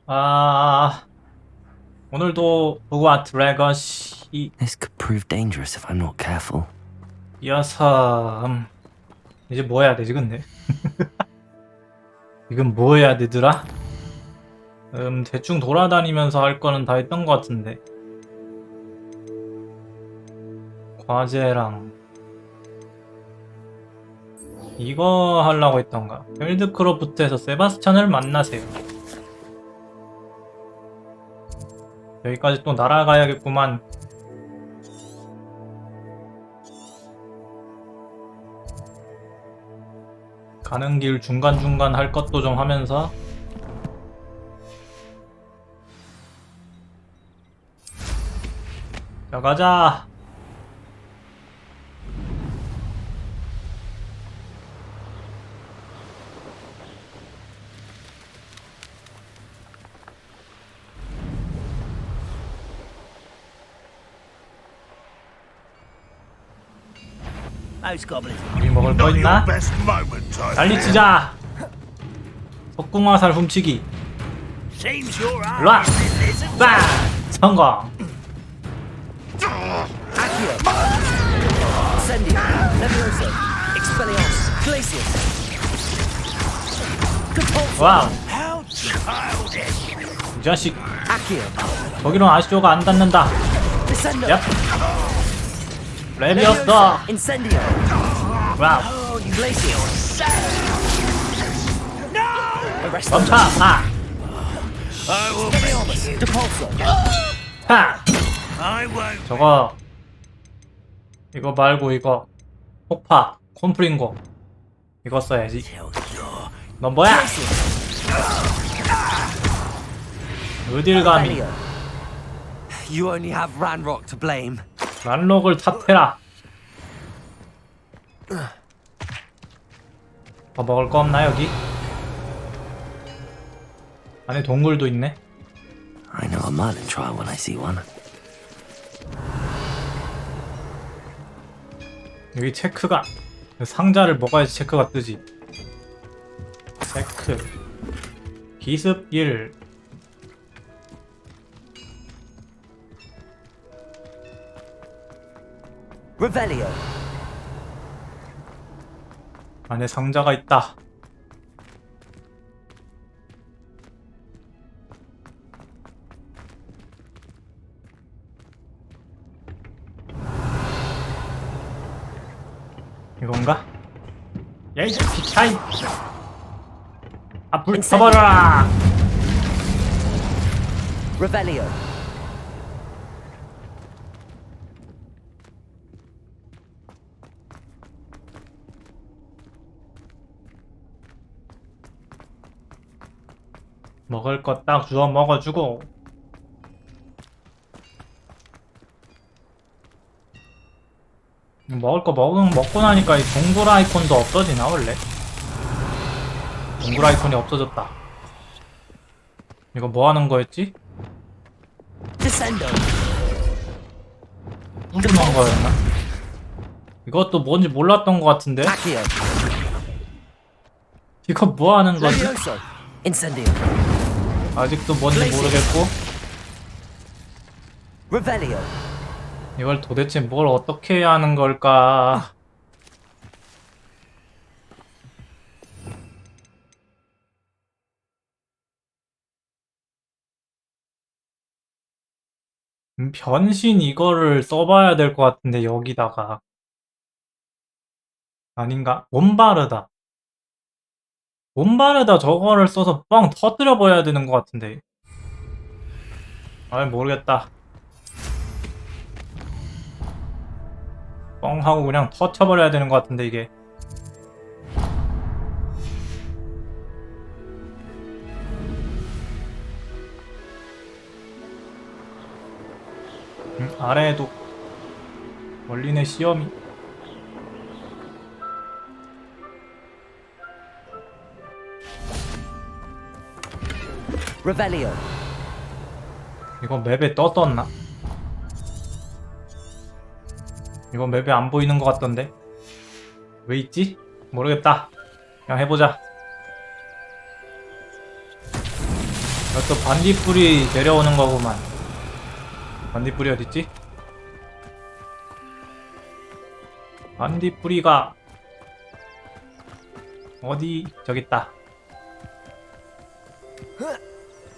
아, 오늘도 호그와트 레거시 This could prove dangerous if I'm not careful. 이어서 이제 뭐 해야 되지 근데? 지금 뭐 해야 되더라? 대충 돌아다니면서 할 거는 다 했던 것 같은데 과제랑 이거 하려고 했던가? 필드크로프트에서 세바스찬을 만나세요. 여기까지 또 날아가야겠구만. 가는 길 중간중간 할 것도 좀 하면서 자 가자. Most goblins. 우리 먹을 거 있나? 난리 치자. 석궁화살 훔치기. Seems your 일로와. arm is 빵! 성공. Accio. Incendio. Levioso. Expelliarmus. Glacius. Catapult. 와우. How childish. 이 자식. Accio. 저기론 아시오가 안 닿는다. Descendo. 얍. 레비어서. Incendio. 와우. Oh, Glacius. No. Arrest. 멈춰. 아. Expelliarmus. Depulso. 하. I won't. 저거 이거 말고 이거 폭파 콤프링고 이거 써야지. 넌 뭐야? 어딜 감히 Valio. You only have Ranrock to blame. 란록을 탓해라. 더 먹을 거 없나 여기? 안에 동굴도 있네. I know a Merlin trial when I see one. 여기 체크가 상자를 먹어야지 체크가 뜨지. 체크 기습 1 Revelio. 안에 상자가 있다. 이건가? 야이 비차이! 아 불 켜버려라! Revelio. 먹을 거 딱 주워 먹어주고 먹을 거 먹고 나니까 이 동굴 아이콘도 없어지나 원래? 동굴 아이콘이 없어졌다. 이거 뭐 하는 거였지? Descendo. 뚫는 거였나? 이것도 뭔지 몰랐던 것 같은데? Accio. 이거 뭐 하는 거지? Levioso. Incendio. 아직도 뭔지 모르겠고 Revelio. 이걸 도대체 뭘 어떻게 해야 하는 걸까? 변신 이거를 써봐야 될 것 같은데 여기다가 아닌가? 몬바르다 저거를 써서 뻥 터뜨려 버려야 되는 것 같은데 아이 모르겠다. 뻥 하고 그냥 터쳐버려야 되는 것 같은데 이게 아래에도 멀리네 시험이. Revelio. 이거 맵에 떴나? 이거 맵에 안 보이는 것 같던데 왜 있지? 모르겠다. 그냥 해보자. 또 반딧불이 내려오는 거구만. 반딧불이 어딨지? 반딧불이가 어디? 저기 있다.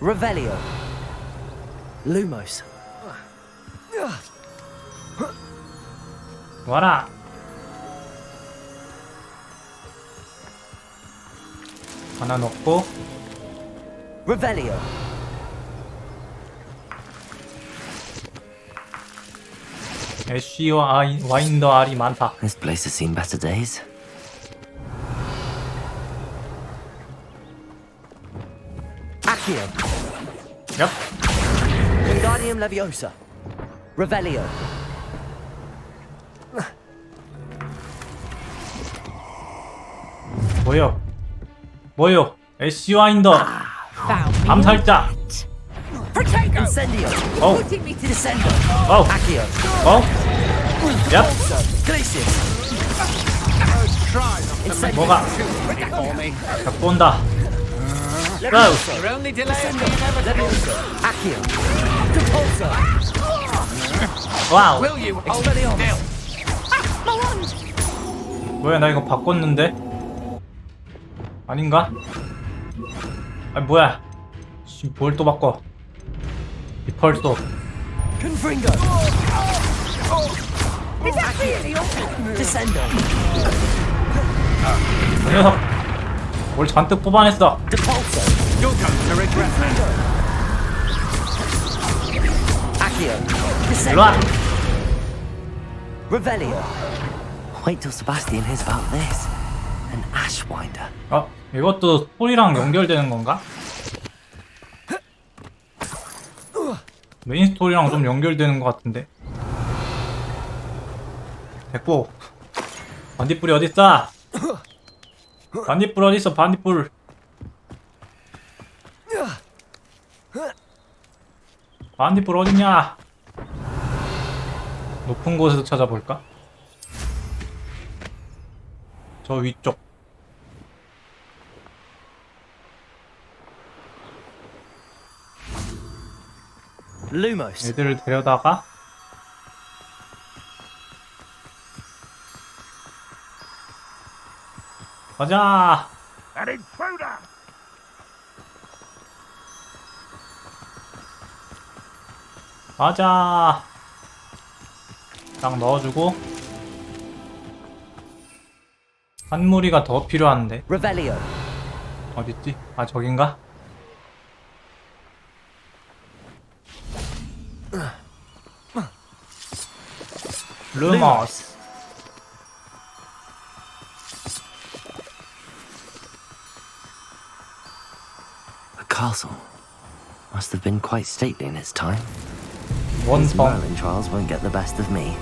Revelio. Lumos. 와라. 하나 넣고 Revelio. 애쉬와 와인더 알이 많다. This place has seen better days. Accio. 얍. Wingardium Leviosa. Revelio. 뭐요? 뭐요? 애쉬 와인더 암살자. Incendio. 어. Descendo. 어. Accio. 어? 얍. Glacius. Incendio. 뭐가 자꾸 온다. Leviosa. You're only delaying the inevitable. Leviosa. Accio. Repulsor. 와우. Will you hold still? 뭐야, 나 이거 바꿨는데? 아닌가? 아니 뭐야? 뭘 또 바꿔? 디펄소. Confringo. Descendo. 이 녀석 뭘 잔뜩 뽑아냈어. Depulso. You're going to regret that. Accio. 일로와. Descendo. Revelio. Wait till Sebastian hears about this. An Ashwinder. 이것도 스토리랑 연결되는 건가? 메인 스토리랑 좀 연결되는 것 같은데. 됐고. 반딧불이 어딨어? 반딧불 어딨어? 반딧불. 반딧불 어딨냐? 높은 곳에서 찾아볼까? 저 위쪽. Lumos. 애들을 데려다가 가자. An intruder! 가자. 딱 넣어주고. 한 무리가 더 필요한데. Revelio. 어딨지? 아, 저긴가? 루머스. The castle must have been quite stately in its time. These 원성. Merlin trials won't get the best of me.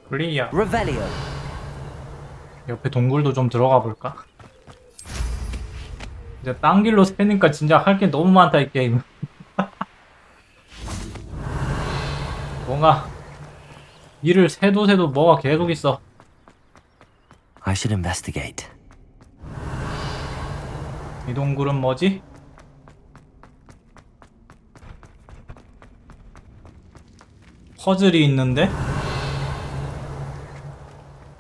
클리어. Revelio. 옆에 동굴도 좀 들어가 볼까? 이제 딴 길로 새니까 진짜 할 게 너무 많다 이 게임. 뭔가 일을 새도 뭐가 계속 있어. I should investigate. 이 동굴은 뭐지? 퍼즐이 있는데?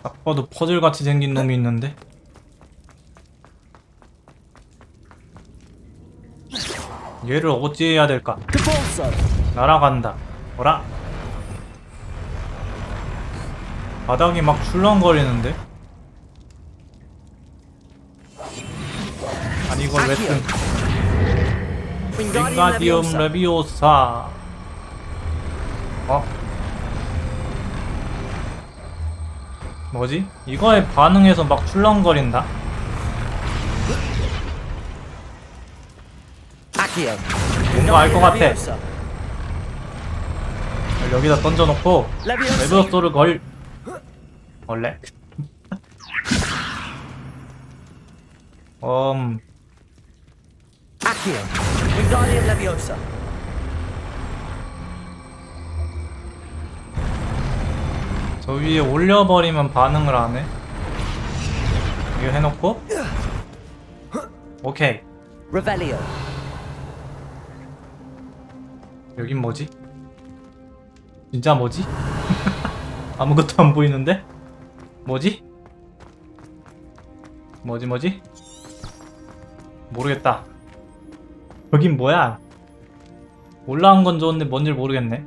딱 봐도 퍼즐같이 생긴 놈이 있는데? 얘를 어찌해야 될까? Depulso. 날아간다. 뭐라? 바닥이 막 출렁거리는데? 아니 이걸 왜 쓴? 윙가디움 레비오사. 뭐지? 이거에 반응해서 막 출렁거린다? Accio. 뭔가 알 것 같아. Leviosa. 여기다 던져놓고 Leviosa. 레비오소를 원래? Accio. Wingardium Leviosa. 저 위에 올려버리면 반응을 안 해. 이거 해놓고 오케이. Revelio. 여긴 뭐지? 진짜 뭐지? 아무것도 안 보이는데? 뭐지? 뭐지? 모르겠다. 여긴 뭐야? 올라온 건 좋은데 뭔지 모르겠네.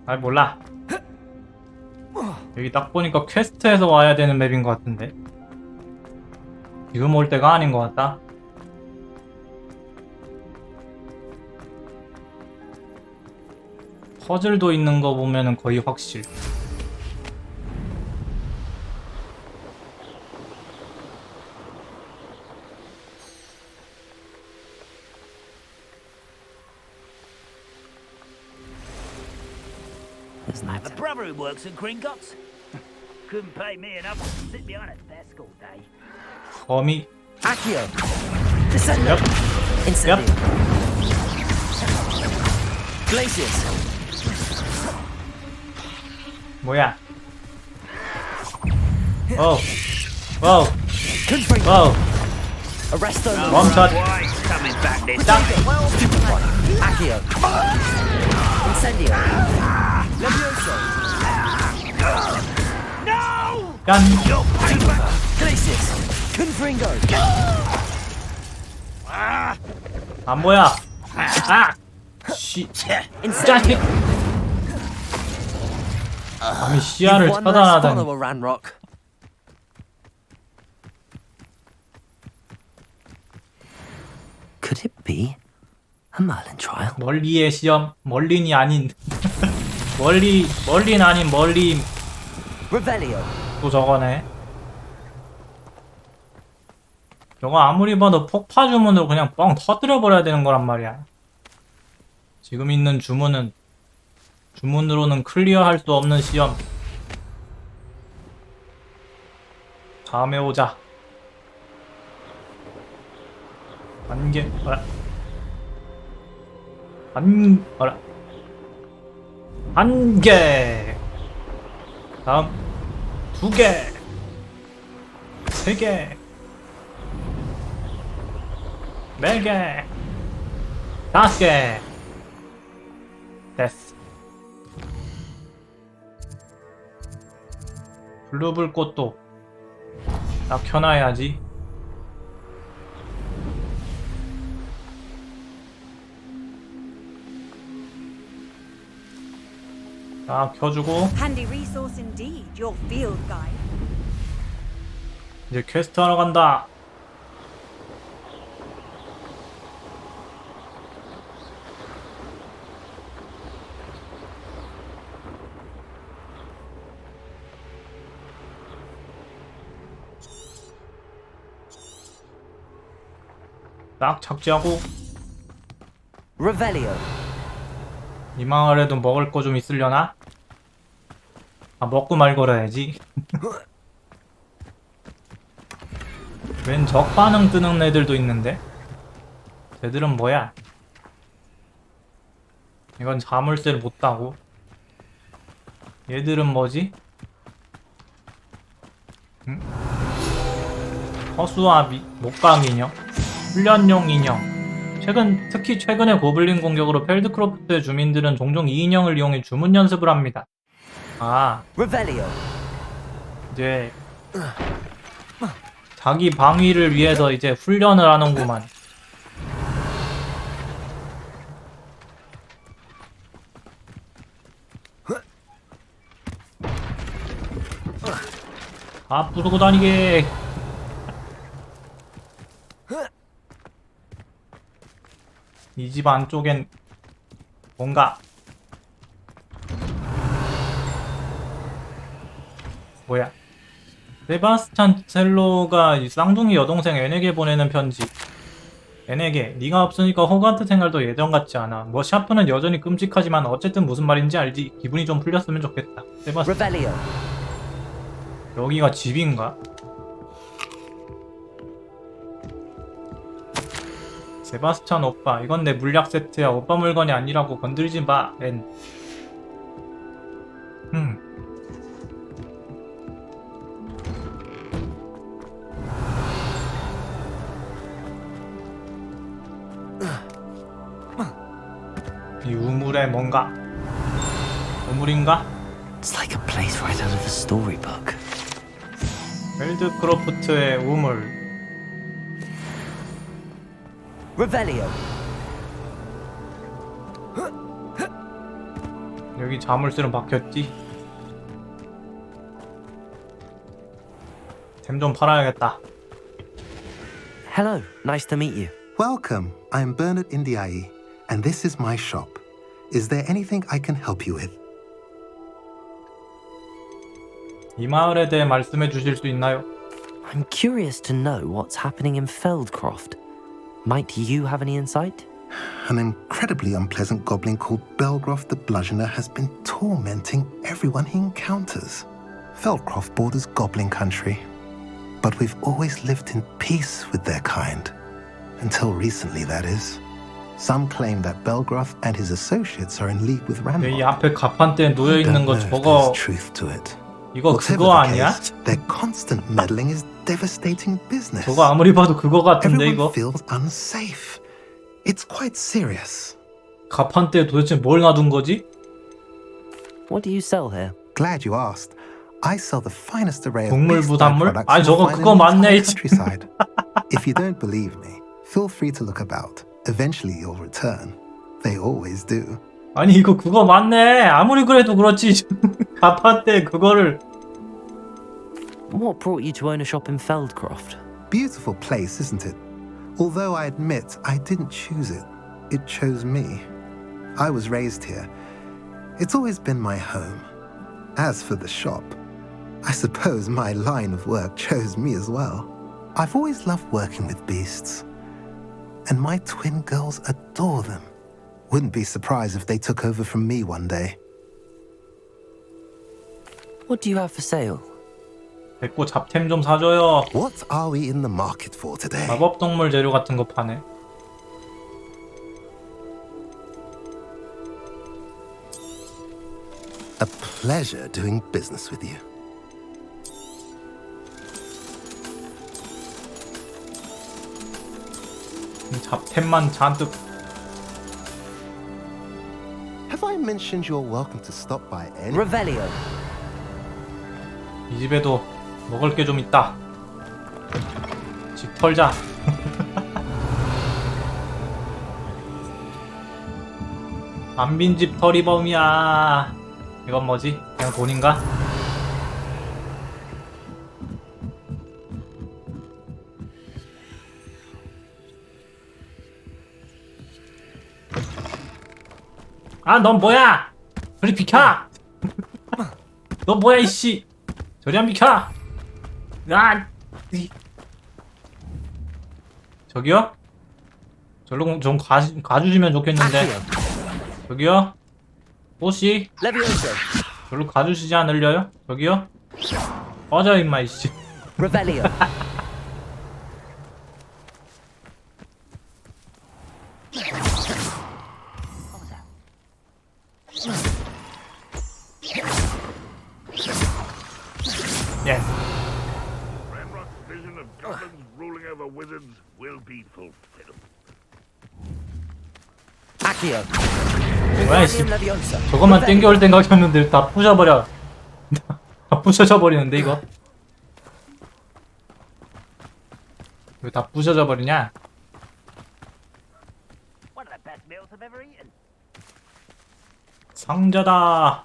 아이 몰라. 여기 딱 보니까 퀘스트에서 와야 되는 맵인 것 같은데 지금 올 때가 아닌 것 같다. 퍼즐도 있는 거 보면은 거의 확실. Isn't that A brother who works at Gringotts. Couldn't pay me enough to sit behind a desk all day. 거미. Accio. Descendo. 얍. Incendio. Glacius. 뭐야? 오. 와우. Confringo. 와우. Arresto. 멈춰. Why's coming back this 딱. Accio. Incendio. Levioso. No! 짠. Glacius. Confringo. 안 보여. 아. 씨. Incendio. 감히 시야를 You've one less 차단하다니. follower, Ranrock. Could it be a Merlin trial? 멀리의 시험. 멀린이 아닌. 멀린 아닌 멀리. Revelio. 또 저거네. 저거 아무리 봐도 폭파 주문으로 그냥 뻥 터뜨려 버려야 되는 거란 말이야. 지금 있는 주문으로는 클리어할 수 없는 시험. 다음에 오자. 어라. 어라. 한 개. 다음 2개. 3개. 4개. 5개. 됐어. 블루불꽃도 딱 켜놔야지. 딱 켜주고 Handy resource indeed, your field guide. 이제 퀘스트 하러 간다. 딱 착지하고 Revelio. 이 마을에도 먹을 거 좀 있으려나? 아 먹고 말 걸어야지. 웬 적반응 뜨는 애들도 있는데? 쟤들은 뭐야? 이건 자물쇠를 못 따고. 얘들은 뭐지? 응? 허수아비, 목각 인형, 훈련용 인형. 특히 최근의 고블린 공격으로 펠드크로프트의 주민들은 종종 이 인형을 이용해 주문 연습을 합니다. 아, Revelio. 이제 자기 방위를 위해서 이제 훈련을 하는구만. 아, 부수고 다니게. 이 집 안쪽엔 뭔가 뭐야? 세바스찬 첼로가 이 쌍둥이 여동생 애에게 보내는 편지. 애에게 네가 없으니까 호그와트 생활도 예전 같지 않아. 뭐 샤프는 여전히 끔찍하지만 어쨌든 무슨 말인지 알지. 기분이 좀 풀렸으면 좋겠다. 세바스찬. Revelio. 여기가 집인가? 세바스찬 오빠, 이건 내 물약 세트야. 오빠 물건이 아니라고 건드리지 마. 앤. 이 우물에 뭔가 우물인가? It's like a place right out of a storybook. 웰드크로프트의 우물. Revelio. 여기 자물쇠는 박혔지. 템 좀 팔아야겠다. Hello, nice to meet you. Welcome. I'm Bernard Indiai, and this is my shop. Is there anything I can help you with? 이 마을에 대해 말씀해 주실 수 있나요? I'm curious to know what's happening in Feldcroft. Might you have any insight? An incredibly unpleasant goblin called Belgroth the Bludgeoner has been tormenting everyone he encounters. Feldcroft borders goblin country, but we've always lived in peace with their kind. Until recently, that is. Some claim that Belgroth and his associates are in league with 이 Ranrock. 앞에 가판대에 놓여 I 있는 don't 거 know if 저거 there's truth to it. 이거 Whatever 그거 the 아니야? case, their constant meddling is devastating business. 저거 아무리 봐도 그거 같은데 Everyone 이거. feels unsafe. It's quite serious. 가판대에 도대체 뭘 놔둔 거지? What do you sell here? Glad you asked. I sell the finest array of 동물 beast-type 부단물? products 아니, you'll 저거 find 그거 in the 맞네, entire 이 집. countryside. If you don't believe me, feel free to look about. Eventually you'll return. They always do. 아니 이거 그거 맞네. 아무리 그래도 그렇지. 가판대에 그거를. What brought you to own a shop in Feldcroft? Beautiful place, isn't it? Although I admit I didn't choose it. It chose me. I was raised here. It's always been my home. As for the shop, I suppose my line of work chose me as well. I've always loved working with beasts. And my twin girls adore them. Wouldn't be surprised if they took over from me one day. What do you have for sale? 됐고 잡템 좀 사줘요. What are we in the market for today? 마법 동물 재료 같은 거 파네. A pleasure doing business with you. 잡템만 잔뜩. Have I mentioned you're welcome to stop by any? Revelio. 이 집에도 먹을 게 좀 있다. 집 털자. 안 빈 집 털이범이야. 이건 뭐지? 그냥 돈인가? 아, 넌 뭐야? 저리 비켜! 너 뭐야, 이씨! 저리 안 비켜! 아! 저기요? 절로 좀 가주시면 좋겠는데. Accio. 저기요? 혹시 Levioso. 절로 가주시지 않으려요? 저기요? 꺼져 임마 이씨. Revelio. 예. Ranrock's vision of goblins ruling over wizards will be fulfilled. Accio. 뭐야 이씨. Wingardium Leviosa. 저것만 Revelio. 땡겨올 생각이었는데 다 부셔버려. 다 부셔져 버리는데 이거. 왜 다 부셔져 버리냐? One of the best meals I've ever eaten. 상자다.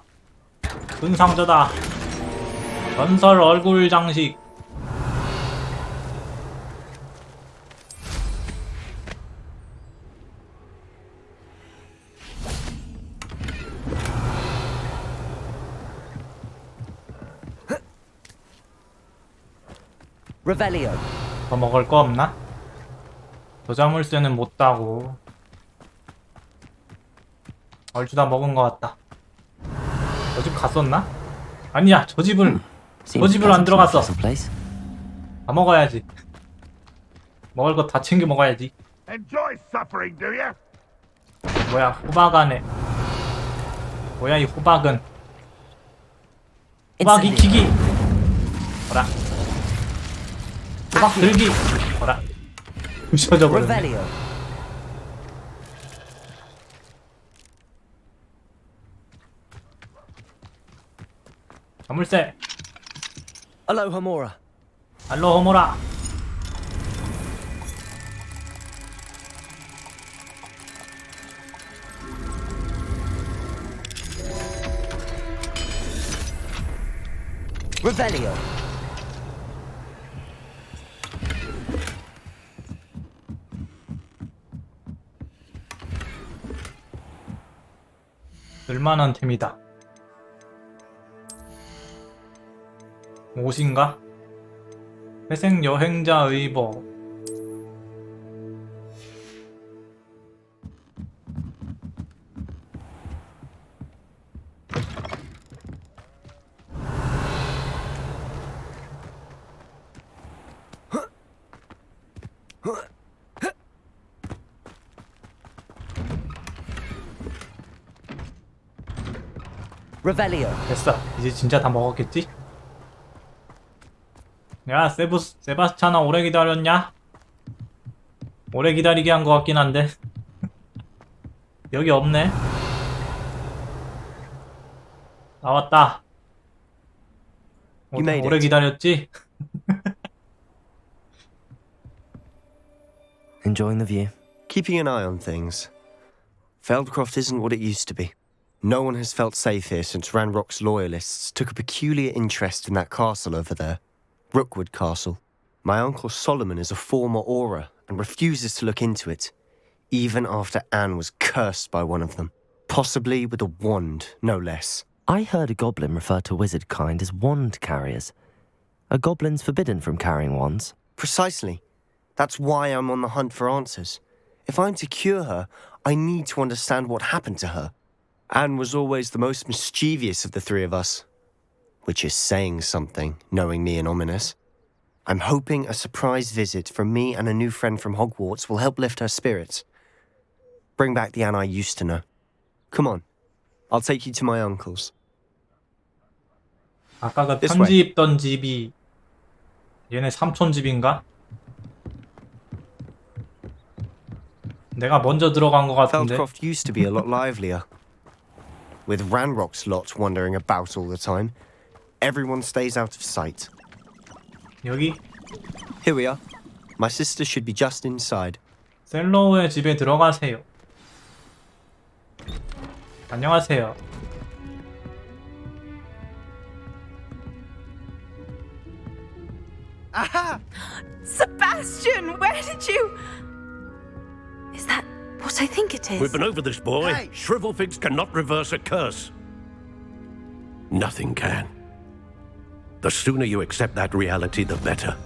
큰 상자다. 전설 얼굴 장식. Revelio. 더 먹을 거 없나? 더 자물쇠는 못 따고. 얼추 다 먹은 거 같다. 저 집 갔었나? 아니야, 저 집을 Seems 집으로 안 pleasant enough 들어갔어. as a place. 다 먹어야지. 먹을 거 다 챙겨 먹어야지. Enjoy suffering, do you? 뭐야, 호박하네. 뭐야, 이 호박은. 호박 익히기. 어라. 호박 들기. 어라. 부셔져 버렸네. Revelio. 자물쇠. Alohomora. 알로 호모라. Revelio. 쓸만한 템이다. 옷인가? 회색 여행자 의복. Revelio. 됐어. 이제 진짜 다 먹었겠지? 야, 세바스찬아, 오래 기다렸냐? 오래 기다리게 한 것 같긴 한데. 여기 없네. 나왔다. You made 오래 it. 기다렸지? Enjoying the view? Keeping an eye on things. Feldcroft isn't what it used to be. No one has felt safe here since Ranrock's loyalists took a peculiar interest in that castle over there. Rookwood Castle. My uncle Solomon is a former Auror and refuses to look into it, even after Anne was cursed by one of them. Possibly with a wand, no less. I heard a goblin refer to wizard kind as wand carriers. Are goblins forbidden from carrying wands? Precisely. That's why I'm on the hunt for answers. If I'm to cure her, I need to understand what happened to her. Anne was always the most mischievous of the three of us. Which is saying something, knowing me and Ominous. I'm hoping a surprise visit from me and a new friend from Hogwarts will help lift her spirits. Bring back the Anne I used to know. Come on, I'll take you to my uncle's. 아까 그 This 편지 way. 입던 집이 얘네 삼촌 집인가? 내가 먼저 들어간 것 같은데. Feldcroft used to be a lot livelier. With Ranrock's lot wandering about all the time, everyone stays out of sight. 여기 Here we are. My sister should be just inside. 셀로우의 집에 들어가세요. 안녕하세요. Sebastian, where did you... Is that what I think it is? We've been over this, boy. Shrivelfigs cannot reverse a curse. Nothing can. The sooner you accept that reality, the better.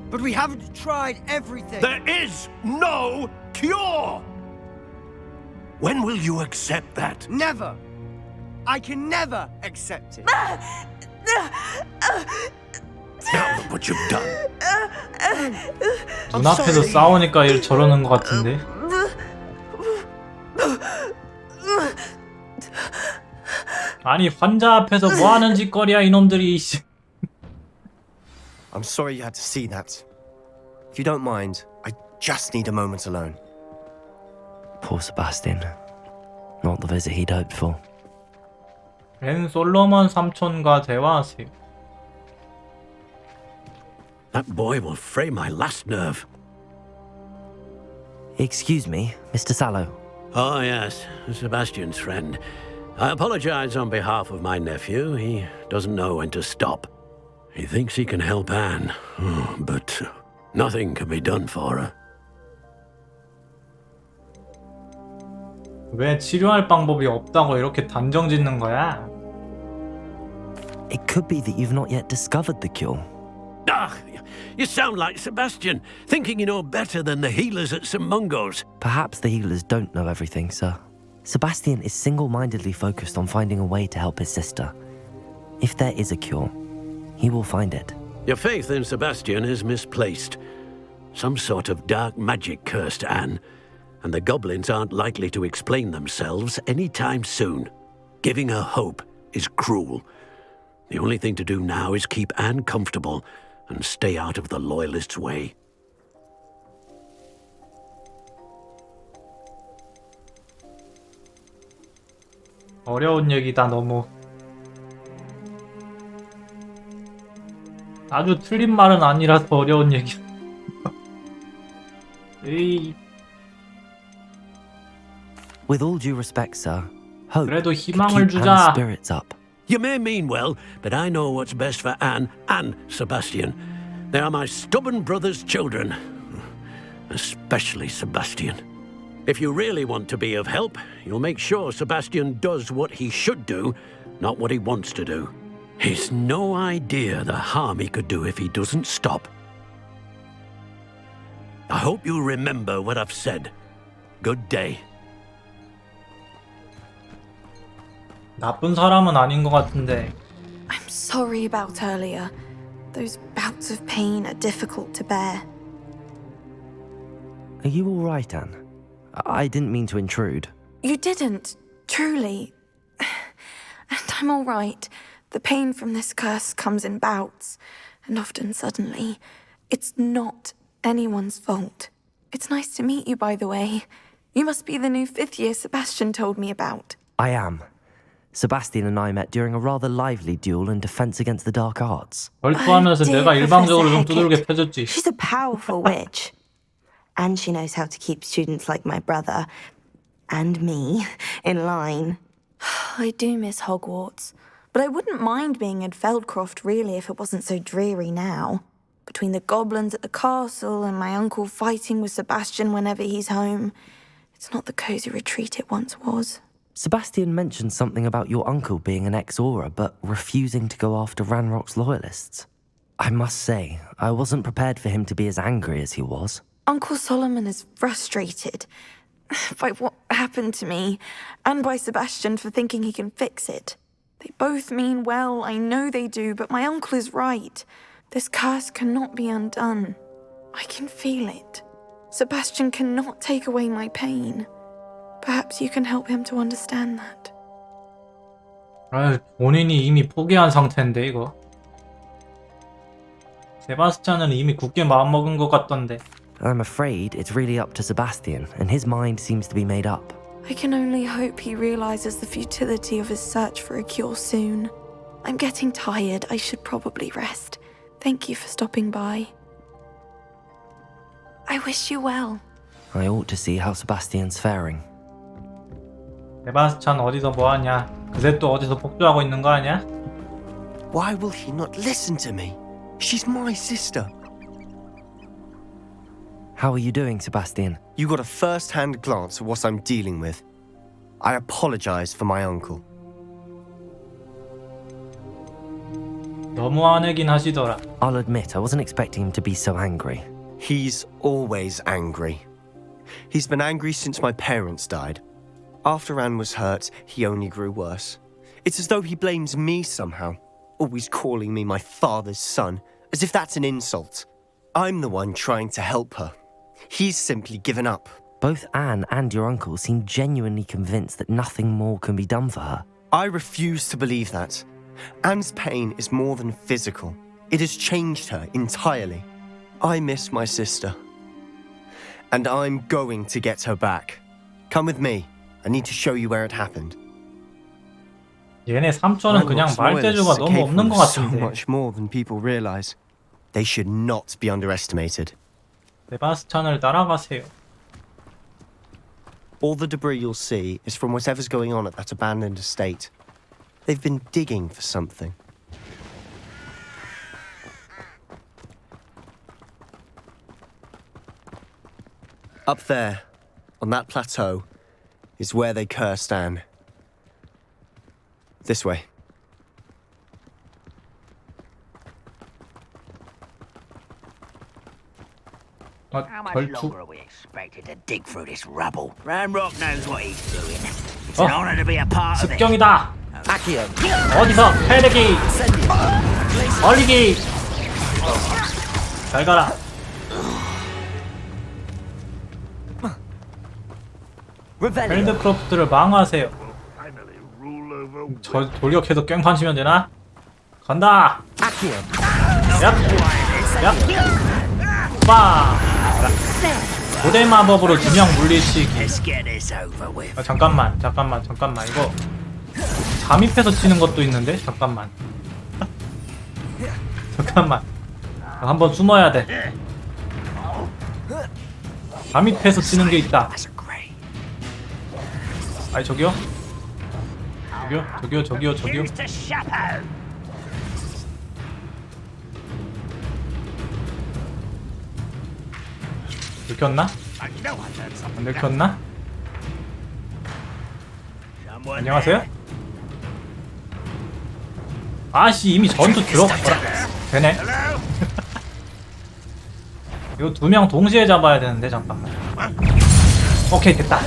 But we haven't tried everything. There is no cure! When will you accept that? Never. I can never accept it. Now look what you've done. 눈앞에서 싸우니까 저러는 것 같은데. 아니 환자 앞에서 뭐 하는 짓거리야 이놈들이. I'm sorry you had to see that. If you don't mind, I just need a moment alone. Poor Sebastian. Not the visit he'd hoped for. 벤 솔로몬 삼촌과 대화하세요. That boy will fray my last nerve. Excuse me, Mr. Sallow. Oh, yes, Sebastian's friend. I apologize on behalf of my nephew. He doesn't know when to stop. He thinks he can help Anne, but nothing can be done for her. 왜 치료할 방법이 없다고 이렇게 단정 짓는 거야? It could be that you've not yet discovered the cure. Ah, you sound like Sebastian, thinking you know better than the healers at St. Mungo's. Perhaps the healers don't know everything, sir. Sebastian is single-mindedly focused on finding a way to help his sister. If there is a cure, he will find it. Your faith in Sebastian is misplaced. Some sort of dark magic cursed Anne, and the goblins aren't likely to explain themselves anytime soon. Giving her hope is cruel. The only thing to do now is keep Anne comfortable and stay out of the Loyalists' way. 어려운 얘기다 너무. 아주 틀린 말은 아니라서 어려운 얘기. 에이, With all due respect, sir, hope 그래도 could 희망을 keep Anne's 주자. spirits up. You may mean well, but I know what's best for Anne and Sebastian. They are my stubborn brother's children. Especially Sebastian. If you really want to be of help, you'll make sure Sebastian does what he should do, not what he wants to do. He's no idea the harm he could do if he doesn't stop. I hope you remember what I've said. Good day. 나쁜 사람은 아닌 것 같은데. I'm sorry about earlier. Those bouts of pain are difficult to bear. Are you all right, Anne? I didn't mean to intrude. You didn't, truly. And I'm all right. The pain from this curse comes in bouts, and often suddenly. It's not anyone's fault. It's nice to meet you, by the way. You must be the new 5th year Sebastian told me about. I am. Sebastian and I met during a rather lively duel in defense against the dark arts. 벌투하면서 dear 내가 일방적으로 좀 Professor 두들겨 Hecat. 펴줬지. She's a powerful witch. And she knows how to keep students like my brother and me in line. I do miss Hogwarts, but I wouldn't mind being in Feldcroft really if it wasn't so dreary now. Between the goblins at the castle and my uncle fighting with Sebastian whenever he's home, it's not the cosy retreat it once was. Sebastian mentioned something about your uncle being an ex-Aura, but refusing to go after Ranrock's loyalists. I must say, I wasn't prepared for him to be as angry as he was. Uncle Solomon is frustrated by what happened to me, and by Sebastian for thinking he can fix it. They both mean well, I know they do, but my uncle is right. This curse cannot be undone. I can feel it. Sebastian cannot take away my pain. Perhaps you can help him to understand that. 아유, 본인이 이미 포기한 상태인데 이거. 세바스찬은 이미 굳게 마음먹은 것 같던데. I'm afraid it's really up to Sebastian, and his mind seems to be made up. I can only hope he realizes the futility of his search for a cure soon. I'm getting tired. I should probably rest. Thank you for stopping by. I wish you well. I ought to see how Sebastian's faring. 세바스찬 어디서 뭐하냐? 그새 또 어디서 폭주하고 있는 거 아니야? Why will he not listen to me? She's my sister. How are you doing, Sebastian? You got a first-hand glance at what I'm dealing with. I apologize for my uncle. 너무 화내긴 하시더라. I'll admit, I wasn't expecting him to be so angry. He's always angry. He's been angry since my parents died. After Anne was hurt, he only grew worse. It's as though he blames me somehow, always calling me my father's son, as if that's an insult. I'm the one trying to help her. He's simply given up. Both Anne and your uncle seem genuinely convinced that nothing more can be done for her. I refuse to believe that. Anne's pain is more than physical. It has changed her entirely. I miss my sister. And I'm going to get her back. Come with me. I need to show you where it happened. 얘네 삼촌은 그냥 말재주가 너무 없는 것 so 같은데. much more than people realize. They should not be underestimated. 세바스찬을 따라가세요. All the debris you'll see is from whatever's going on at that abandoned estate. They've been digging for something. Up there, on that plateau, is where they cursed Anne. This way. How much 벌투. longer are we expected to dig through this rubble? Ranrock knows what he's doing. It's an honor to be a part of it. 습경이다. 어디서 패대기 얼리기. 잘 가라. 헬드크로프트를 망하세요. Finally rule over 저 돌격해서 깽판 치면 되나? 간다. 얍. 얍. 빠. 고대 마법으로 두 명 물리치기. Let's get this over with. 아, 잠깐만 이거 잠입해서 치는 것도 있는데 잠깐만 한번 숨어야 돼. 잠입해서 치는 게 있다. 아니 저기요? 저기요. Here's to Chapeau. 들켰나? I know I've heard something. 안 들켰나? Someone 안녕하세요? 아씨 이미 전투 들어갔더라. 되네. 이거 2명 동시에 잡아야 되는데 잠깐만. 오케이 됐다.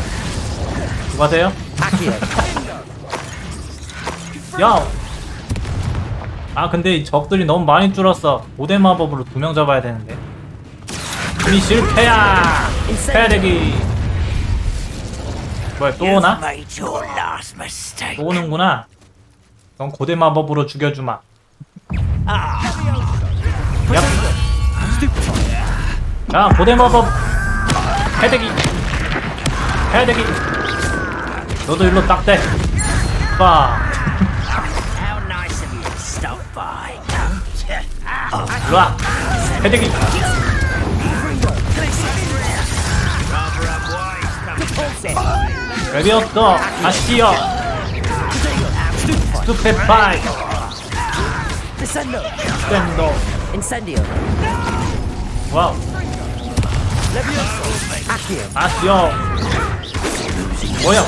수고하세요. 야. 아 근데 이 적들이 너무 많이 줄었어. 5대 마법으로 2명 잡아야 되는데. 이 실패야. 패대기. 뭐야 또 오나? made your last mistake. 또 오는구나. 넌 고대 마법으로 죽여주마. 야. 자 고대 마법. 패대기. 너도 일로 딱 대. 빠. How nice of you to stop by. 일로 와. 패대기. 레비어터 아시오. 스투페파이. Descendo. 스탠더. Incendio. 와우. Accio. 아시오. 뭐야?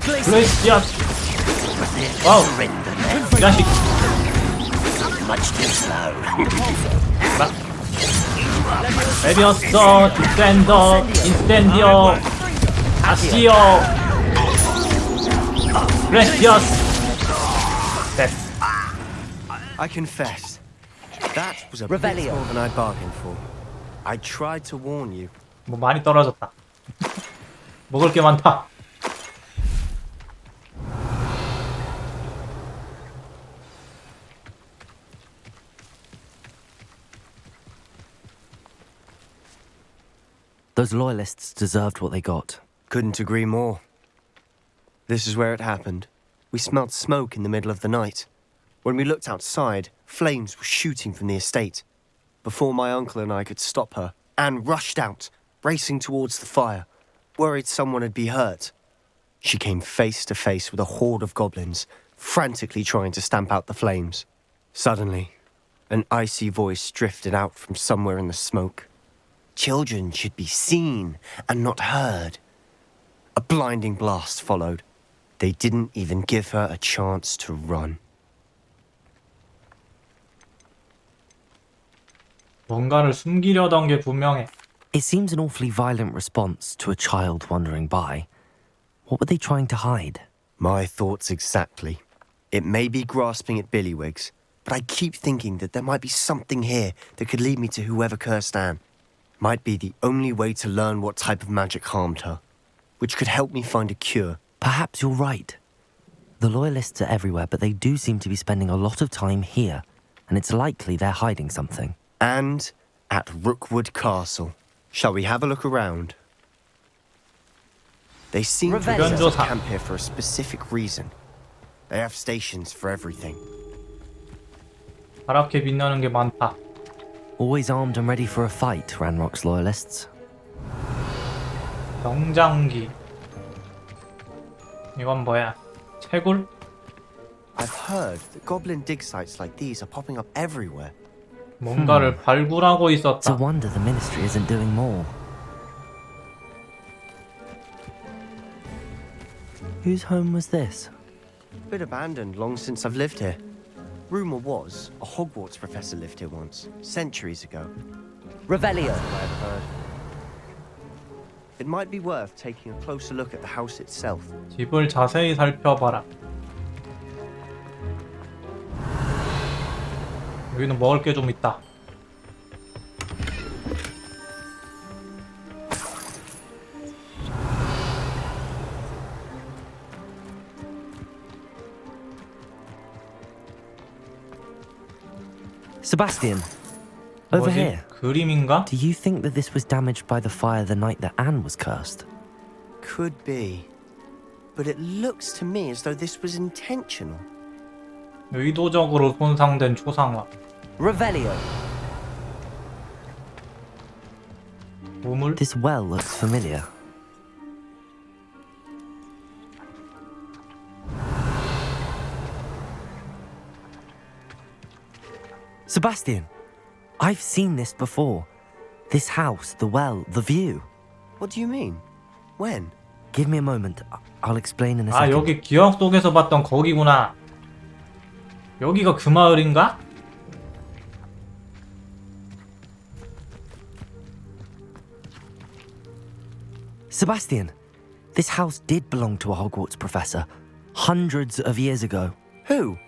글레이시아스. 와우. 이 자식. Much too slow. 레비어터 디펜더 인스텐디오 아시오. 글레이시아스. 됐어. I confess, that was a bit Revelio. more than I bargained for. I tried to warn you. 뭐 많이 떨어졌다. 먹을 게 많다. Those loyalists deserved what they got. Couldn't agree more. This is where it happened. We smelled smoke in the middle of the night. When we looked outside, flames were shooting from the estate. Before my uncle and I could stop her, Anne rushed out, racing towards the fire, worried someone would be hurt. She came face to face with a horde of goblins, frantically trying to stamp out the flames. Suddenly, an icy voice drifted out from somewhere in the smoke. Children should be seen and not heard. A blinding blast followed. They didn't even give her a chance to run. 뭔가를 숨기려던 게 분명해. It seems an awfully violent response to a child wandering by. What were they trying to hide? My thoughts exactly. It may be grasping at Billywigs, but I keep thinking that there might be something here that could lead me to whoever cursed Anne. Might be the only way to learn what type of magic harmed her, which could help me find a cure. Perhaps you're right. The loyalists are everywhere, but they do seem to be spending a lot of time here, and it's likely they're hiding something. And at Rookwood Castle. Shall we have a look around? They seem to have set up camp here for a specific reason. They have stations for everything. 파랗게 빛나는 게 많다. Always armed and ready for a fight, Ranrock's loyalists. 병장기. 이건 뭐야? 채굴? I've heard that goblin dig sites like these are popping up everywhere. 뭔가를 발굴하고 It's a 있었다. wonder the ministry isn't doing more. Whose home was this? Been abandoned long since I've lived here. Rumor was a Hogwarts professor lived here once, centuries ago. Revelio. I've heard. It might be worth taking a closer look at the house itself. 집을 자세히 살펴봐라. 여기는 먹을 게 좀 있다. Sebastian, over 뭐지? here. 그림인가? Do you think that this was damaged by the fire the night that Anne was cursed? Could be. But it looks to me as though this was intentional. 의도적으로 손상된 초상화. Revelio. 우물? This well looks familiar. Sebastian, I've seen this before. This house, the well, the view. What do you mean? When? Give me a moment. I'll explain in a 아, second. 여기 기억 속에서 봤던 거기구나. 여기가 그 마을인가? Sebastian, this house did belong to a Hogwarts professor hundreds of years ago. Who?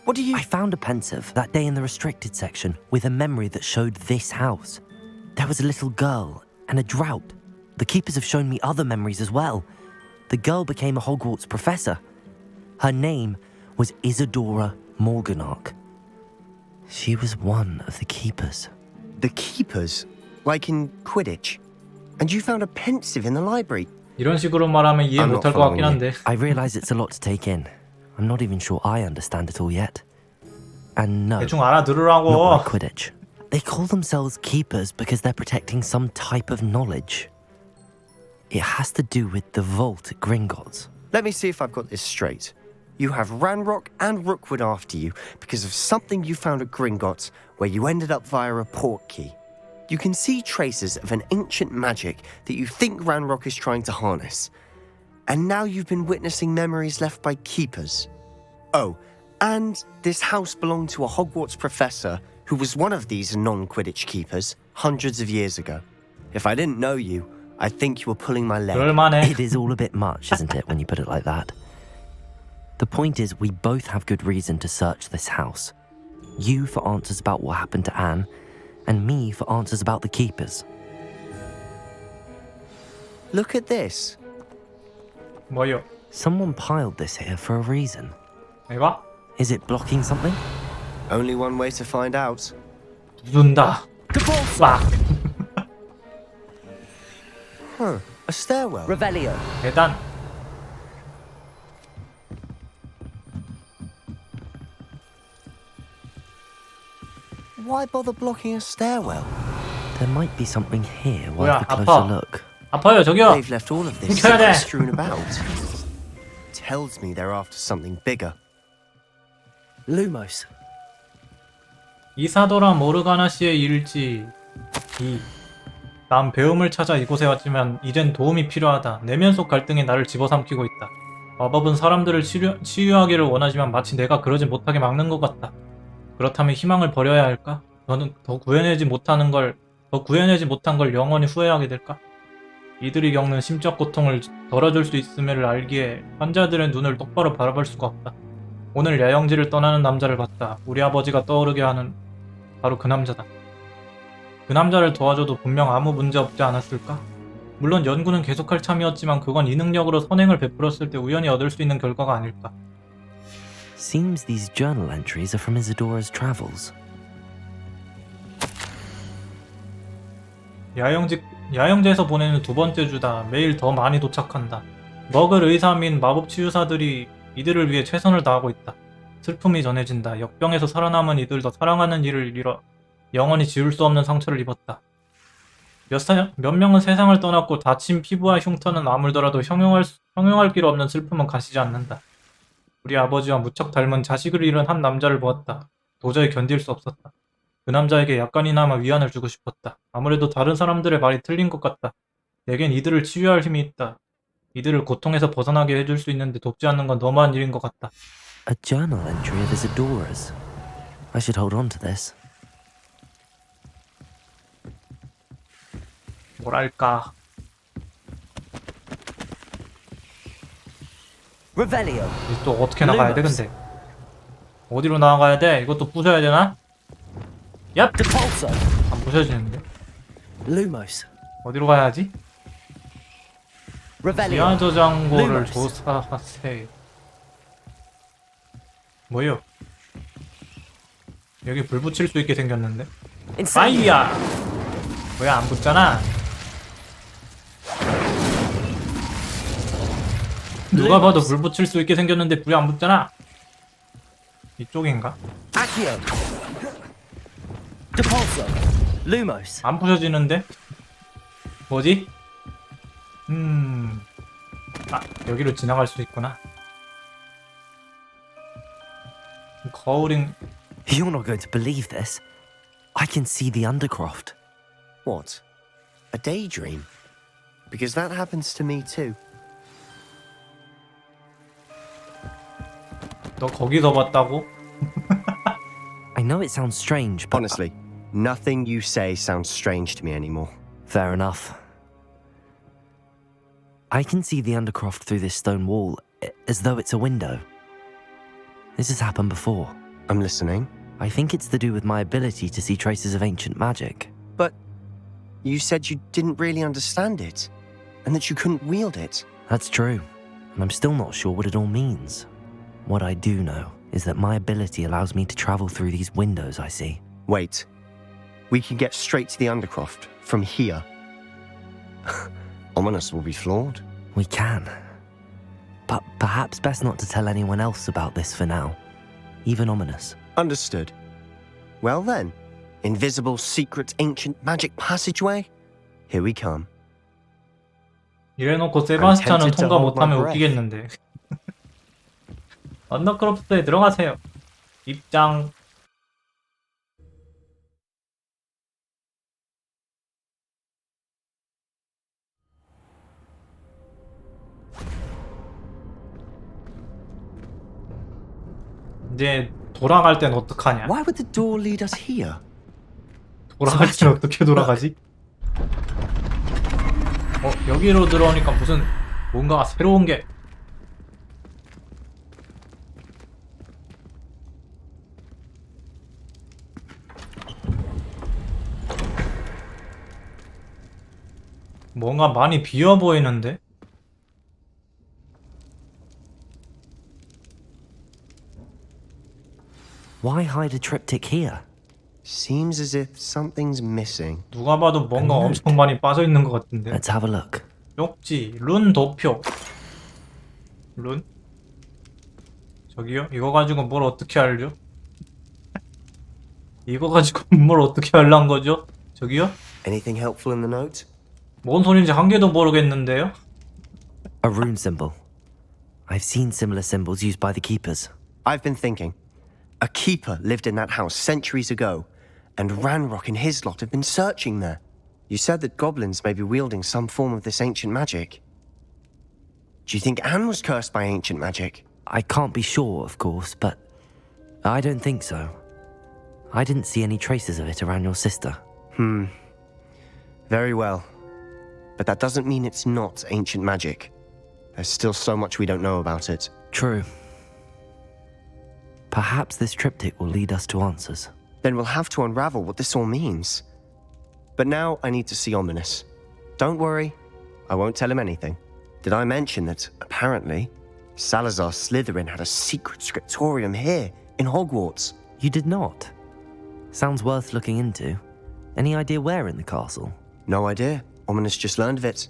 What do you... I found a pensive that day in the restricted section with a memory that showed this house. There was a little girl and a drought. The keepers have shown me other memories as well. The girl became a Hogwarts professor. Her name was Isadora Morganach. She was one of the keepers. The keepers? Like in Quidditch? And you found a pensive in the library? 이런 식으로 말하면 이해 I'm 못할 not 것 같긴 한데. I realize it's a lot to take in. I'm not even sure I understand it all yet. And no, 대충 알아들으라고. not like Quidditch. They call themselves keepers because they're protecting some type of knowledge. It has to do with the vault at Gringotts. Let me see if I've got this straight. You have Ranrock and Rookwood after you because of something you found at Gringotts where you ended up via a portkey. You can see traces of an ancient magic that you think Ranrock is trying to harness. And now you've been witnessing memories left by keepers. Oh, and this house belonged to a Hogwarts professor who was one of these non-Quidditch keepers hundreds of years ago. If I didn't know you, I think you were pulling my leg. 그럴만해. It is all a bit much, isn't it, when you put it like that? The point is, we both have good reason to search this house. You for answers about what happened to Anne, and me for answers about the keepers. Look at this. 뭐요? Someone piled this here for a reason. 이거? Is it blocking something? Only one way to find out. 누른다. 빡. Huh, a stairwell. Revelio. 계단. Why bother blocking a stairwell? There might be something here 뭐야, worth a closer 아파. look. 아파요, 저기요. They've left all of this 켜야 돼. strewn about. Tells me they're after something bigger. Lumos. 이사도라 모르가나 씨의 일지 2. 난 배움을 찾아 이곳에 왔지만 이젠 도움이 필요하다. 내면 속 갈등이 나를 집어삼키고 있다. 마법은 사람들을 치유하기를 원하지만 마치 내가 그러지 못하게 막는 것 같다. 그렇다면 희망을 버려야 할까? 너는 더 구해내지 못한 걸 영원히 후회하게 될까? 이들이 겪는 심적 고통을 덜어줄 수 있음을 알기에 환자들의 눈을 똑바로 바라볼 수가 없다. 오늘 야영지를 떠나는 남자를 봤다. 우리 아버지가 떠오르게 하는 바로 그 남자다. 그 남자를 도와줘도 분명 아무 문제 없지 않았을까? 물론 연구는 계속할 참이었지만 그건 이 능력으로 선행을 베풀었을 때 우연히 얻을 수 있는 결과가 아닐까. Seems these journal entries are from Isadora's travels. 야영지에서 보내는 두 번째 주다. 매일 더 많이 도착한다. 먹을 의사 및 마법 치유사들이 이들을 위해 최선을 다하고 있다. 슬픔이 전해진다. 역병에서 살아남은 이들도 사랑하는 이를 잃어 영원히 지울 수 없는 상처를 입었다. 몇 명은 세상을 떠났고 다친 피부와 흉터는 아물더라도 형용할 길 없는 슬픔은 가시지 않는다. 우리 아버지와 무척 닮은 자식을 잃은 한 남자를 보았다. 도저히 견딜 수 없었다. 그 남자에게 약간이나마 위안을 주고 싶었다. 아무래도 다른 사람들의 말이 틀린 것 같다. 내겐 이들을 치유할 힘이 있다. 이들을 고통에서 벗어나게 해줄 수 있는데 돕지 않는 건 너무한 일인 것 같다. A journal entry of Isadora's. I should hold on to this. 뭐랄까. Revelio. 이제 또 어떻게 나가야 돼 근데? 어디로 나가야 돼? 이것도 부셔야 되나? 얍! Depulso. 안 부셔지는데? Lumos. 어디로 가야지? Revelio. 지하 저장고를 Lumos. 조사하세요. 뭐요? 여기 불 붙일 수 있게 생겼는데? Incendio. 파이야! 뭐야 안 붙잖아? 누가 봐도 불 붙일 수 있게 생겼는데 불이 안 붙잖아? 이쪽인가? Accio. Depulso. Lumos. 안 부셔지는데? 뭐지? 아, 여기로 지나갈 수 있구나. 거울인. You're not going to believe this. I can see the Undercroft. What? A daydream? Because that happens to me too. 너 거기서 봤다고? I know it sounds strange, but Honestly, nothing you say sounds strange to me anymore. fair enough. I can see the Undercroft through this stone wall, as though it's a window. This has happened before. I'm listening. I think it's to do with my ability to see traces of ancient magic. But you said you didn't really understand it, and that you couldn't wield it. That's true, and I'm still not sure what it all means. What I do know is that my ability allows me to travel through these windows I see. Wait. We can get straight to the Undercroft from here. Ominous will be flawed. We can. But perhaps best not to tell anyone else about this for now. Even Ominous. Understood. Well then, invisible, secret, ancient magic passageway? Here we come. 이래놓고 세바스찬은 tempted to 통과 hold my 못하면 breath. 웃기겠는데. 언더크로프트에 들어가세요. 입장. 이제 돌아갈 땐 어떡하냐? Why would the door lead us here? 돌아갈 땐 어떻게 돌아가지? 여기로 들어오니까 무슨 뭔가 새로운 게. 뭔가 많이 비어 보이는데? Why hide a triptych here? Seems as if something's missing. 누가 봐도 뭔가 엄청 많이 빠져 있는 것 같은데. Let's have a look. 쪽지, 룬 도표. 룬? 저기요? 이거 가지고 뭘 어떻게 알죠? 이거 가지고 뭘 어떻게 하려는 거죠? 저기요? Anything helpful in the note? 뭔 소린지 한 개도 모르겠는데요? A rune symbol. I've seen similar symbols used by the keepers. I've been thinking. A keeper lived in that house centuries ago, and Ranrock and his lot have been searching there. You said that goblins may be wielding some form of this ancient magic. Do you think Anne was cursed by ancient magic? I can't be sure, of course, but I don't think so. I didn't see any traces of it around your sister. Very well. But that doesn't mean it's not ancient magic. There's still so much we don't know about it. True. Perhaps this triptych will lead us to answers. Then we'll have to unravel what this all means. But now I need to see Ominous. Don't worry, I won't tell him anything. Did I mention that, apparently, Salazar Slytherin had a secret scriptorium here, in Hogwarts? You did not? Sounds worth looking into. Any idea where in the castle? No idea. Ominous just learned of it.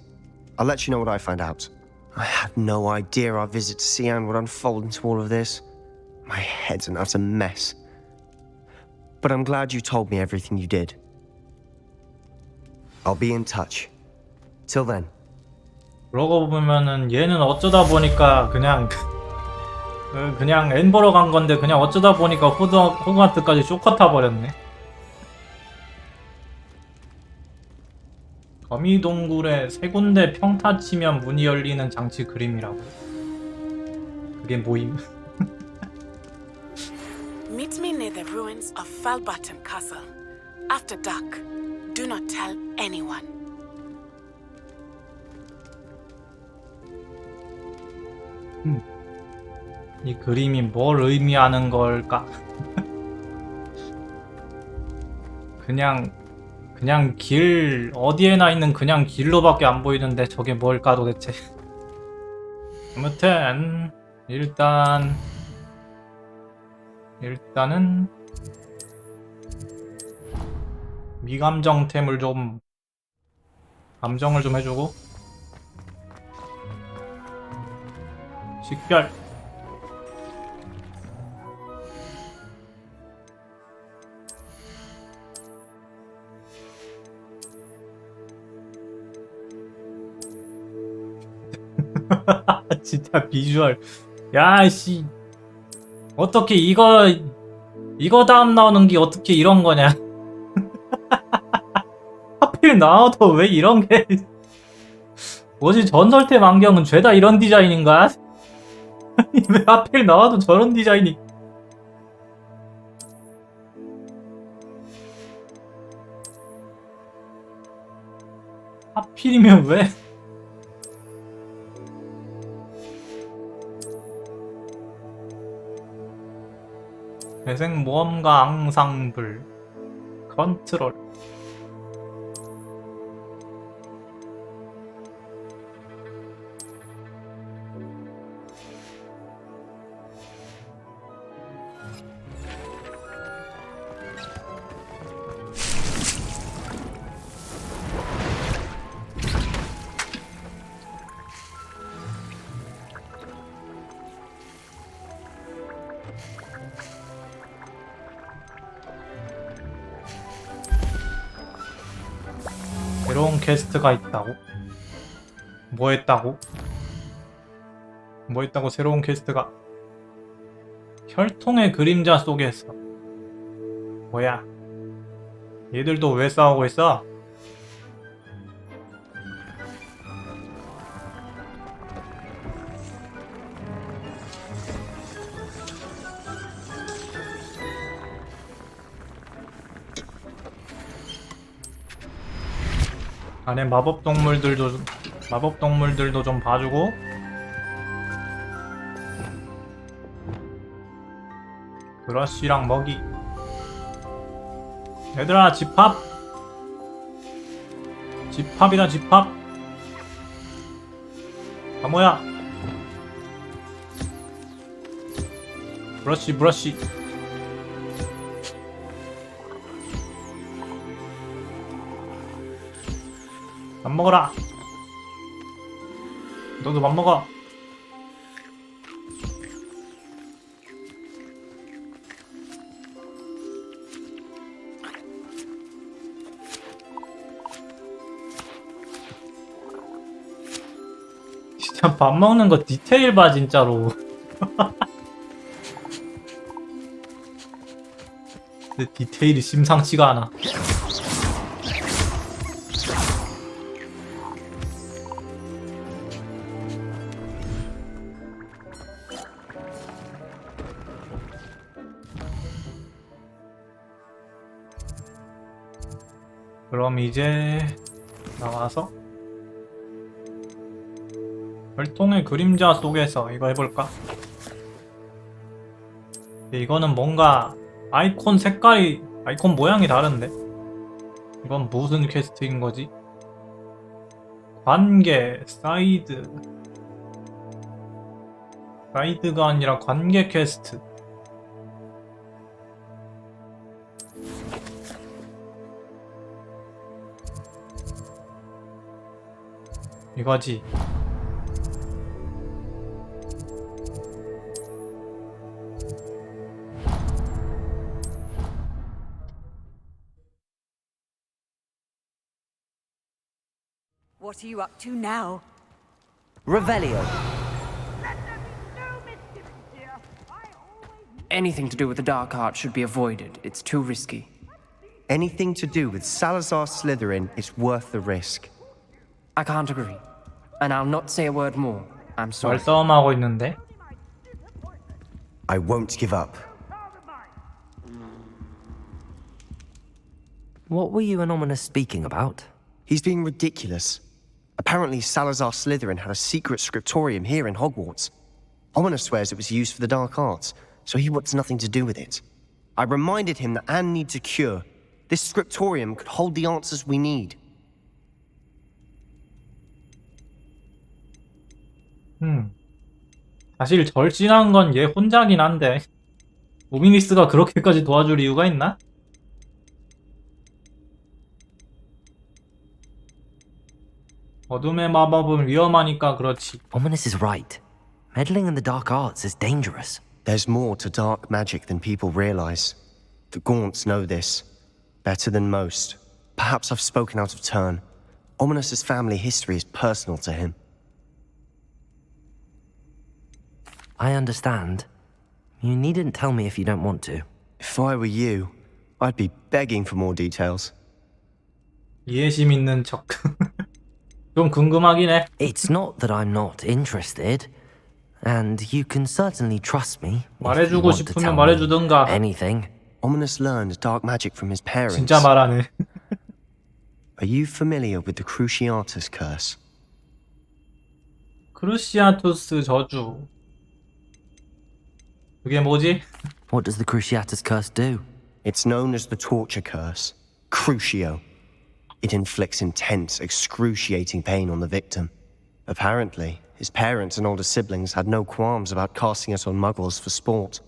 I'll let you know what I find out. I had no idea our visit to Sian would unfold into all of this. My head's an utter mess. But I'm glad you told me everything you did. I'll be in touch. Till then. 그러고 보면은 얘는 어쩌다 보니까 그냥 앤 보러 간 건데 그냥 어쩌다 보니까 호그와트까지 쇼커타 버렸네. 거미동굴에 세 군데 평타 치면 문이 열리는 장치 그림이라고. 그게 뭐임? Meet me near the ruins of Falbaton Castle. After dark. Do not tell anyone. 이 그림이 뭘 의미하는 걸까? 그냥 길 어디에나 있는 그냥 길로밖에 안 보이는데 저게 뭘까 도대체? 아무튼 일단은 미감정템을 좀 감정을 좀 해주고 식별 진짜 비주얼. 야씨, 어떻게 이거 다음 나오는 게 어떻게 이런 거냐? 하필 나와도 왜 이런 게? 뭐지, 전설템 안경은 죄다 이런 디자인인가? 아니, 왜 하필 나와도 저런 디자인이? 하필이면 왜? 배생 모험가 앙상블 컨트롤. 새로운 퀘스트가 있다고? 뭐 했다고? 뭐 했다고 새로운 퀘스트가? 혈통의 그림자 속에서. 뭐야? 얘들도 왜 싸우고 있어? 안에 마법 동물들도 좀 봐주고. 브러쉬랑 먹이. 얘들아, 집합. 집합이다, 집합. 아, 뭐야? 브러쉬. 밥 먹어라. 너도 밥 먹어. 진짜 밥 먹는 거 디테일 봐, 진짜로. 근데 디테일이 심상치가 않아. 그럼 이제 나와서 혈통의 그림자 속에서 이거 해볼까? 이거는 뭔가 아이콘 색깔이, 아이콘 모양이 다른데? 이건 무슨 퀘스트인 거지? 관계, 사이드가 아니라 관계 퀘스트. 이거지. What are you up to now? Revelio. Anything to do with the dark art should be avoided. It's too risky. Anything to do with Salazar Slytherin is worth the risk. I can't agree. And I'll not say a word more. I'm sorry. 말싸움하고 있는데? I won't give up. What were you and Ominous speaking about? He's being ridiculous. Apparently, Salazar Slytherin had a secret scriptorium here in Hogwarts. Ominous swears it was used for the dark arts, so he wants nothing to do with it. I reminded him that Anne needs a cure. This scriptorium could hold the answers we need. 사실 절친한 건 얘 혼자긴 한데 오미니스가 그렇게까지 도와줄 이유가 있나? 어둠의 마법은 위험하니까 그렇지. Ominous is right. Meddling in the dark arts is dangerous. There's more to dark magic than people realize. The Gaunts know this better than most. Perhaps I've spoken out of turn. Ominous's family history is personal to him. I understand. You needn't tell me if you don't want to. If I were you, I'd be begging for more details. 이해심 있는 척. 좀 궁금하긴 해. It's not that I'm not interested. And you can certainly trust me. 말해주고 싶으면 말해주든가. Anything. Ominous learned dark magic from his parents. 진짜 말하네. Are you familiar with the Cruciatus curse? 크루시아투스 저주. 그게 뭐지? What does the Cruciatus curse do? It's known as the torture curse. Crucio. It inflicts intense, excruciating pain on the victim. Apparently, his parents and older siblings had no qualms about casting it on muggles for sport.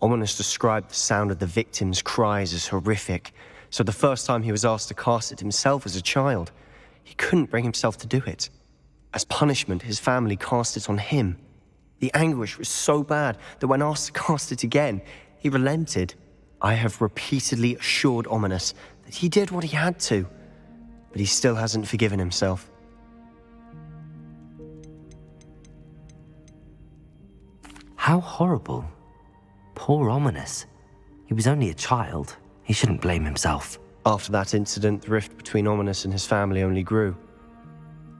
Ominous described the sound of the victim's cries as horrific, so the first time he was asked to cast it himself as a child, he couldn't bring himself to do it. As punishment, his family cast it on him. The anguish was so bad that when asked to cast it again, he relented. I have repeatedly assured Ominous that he did what he had to, but he still hasn't forgiven himself. How horrible. Poor Ominous. He was only a child. He shouldn't blame himself. After that incident, the rift between Ominous and his family only grew.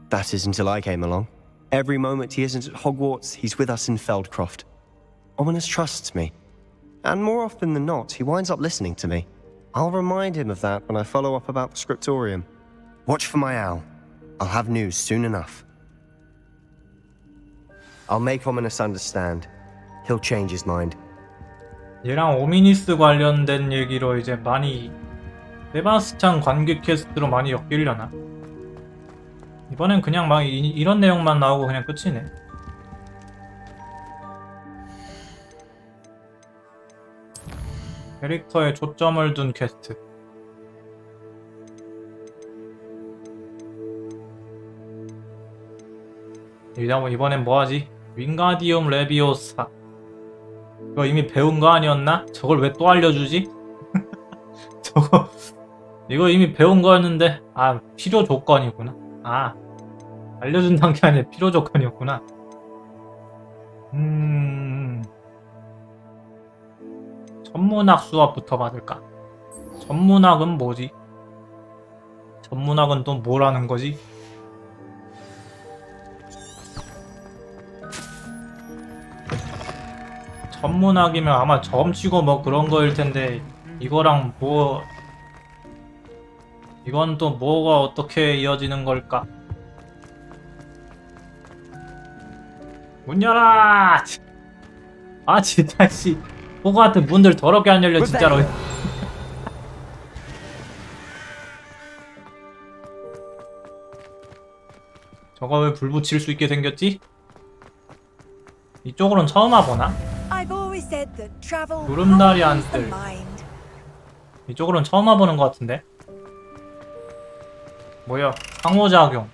That is until I came along. Every moment he isn't at Hogwarts, he's with us in Feldcroft. Ominous trusts me. And more often than not, he winds up listening to me. I'll remind him of that when I follow up about the scriptorium. Watch for my owl. I'll have news soon enough. I'll make Ominous understand. He'll change his mind. 얘랑 오미니스 관련된 얘기로 이제 많이 세바스찬 관계 퀘스트로 많이 엮이려나? 이번엔 그냥 막 이런 내용만 나오고 그냥 끝이네. 캐릭터에 초점을 둔 퀘스트. 이번엔 뭐하지? 윙가디움 레비오사. 이거 이미 배운 거 아니었나? 저걸 왜 또 알려주지? 저거 이거 이미 배운 거였는데 아 필요 조건이구나. 아 알려준다는 게 아니라 필요 조건이었구나. 천문학 수업부터 받을까? 천문학은 뭐지? 천문학은 또 뭐라는 거지? 천문학이면 아마 점치고 뭐 그런 거일 텐데 이거랑 뭐 이건 또 뭐가 어떻게 이어지는 걸까? 문 열어! 아 진짜 씨 호그와트 문들 더럽게 안 열려 진짜로. 저거 왜 불 붙일 수 있게 생겼지? 이쪽으로는 처음 와보나? 구름다리 안뜰. 이쪽으로는 처음 와보는 것 같은데? 뭐야? 상호작용.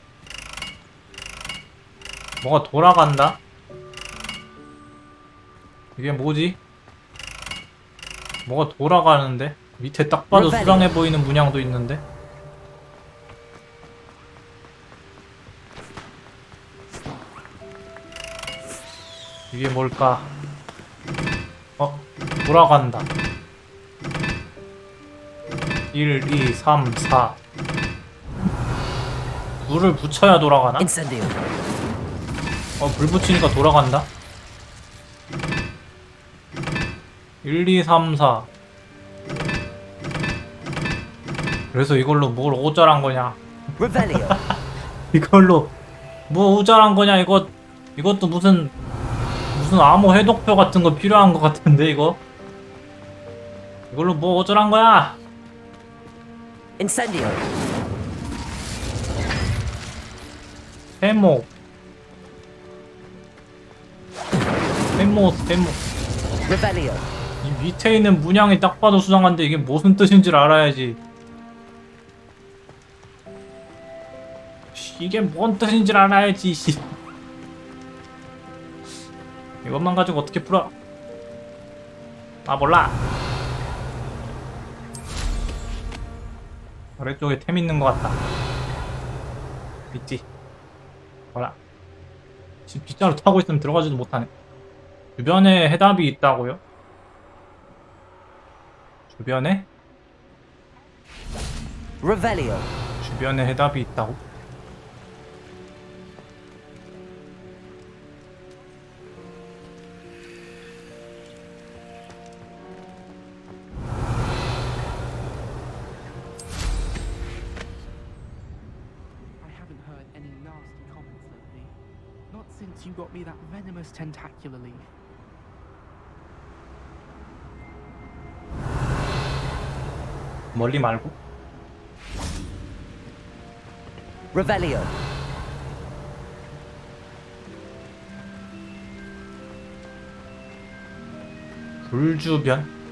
뭐가 돌아간다? 이게 뭐지? 뭐가 돌아가는데? 밑에 딱 봐도 수상해 보이는 문양도 있는데? 이게 뭘까? 돌아간다. 1, 2, 3, 4. 불을 붙여야 돌아가나? 불 붙이니까 돌아간다? 1, 2, 3, 4. 그래서 이걸로 뭘 오절한 거냐? 이걸로 뭐 오절한 거냐? 이것도 무슨 암호 해독표 같은 거 필요한 거 같은데 이거? 이걸로 뭐 어쩌란 거야? Incendio. 세모. Revelio. 이 밑에 있는 문양이 딱 봐도 수상한데 이게 무슨 뜻인 줄 알아야지. 이게 뭔 뜻인 줄 알아야지. 이것만 가지고 어떻게 풀어? 아 몰라. 아래쪽에 템 있는 것 같다. 있지. 뭐라. 지금 빗자루 타고 있으면 들어가지도 못하네. 주변에 해답이 있다고요? 주변에? Revelio. 주변에 해답이 있다고? Since you got me that venomous tentacular leaf. 멀리 말고? Revelio. 불주변?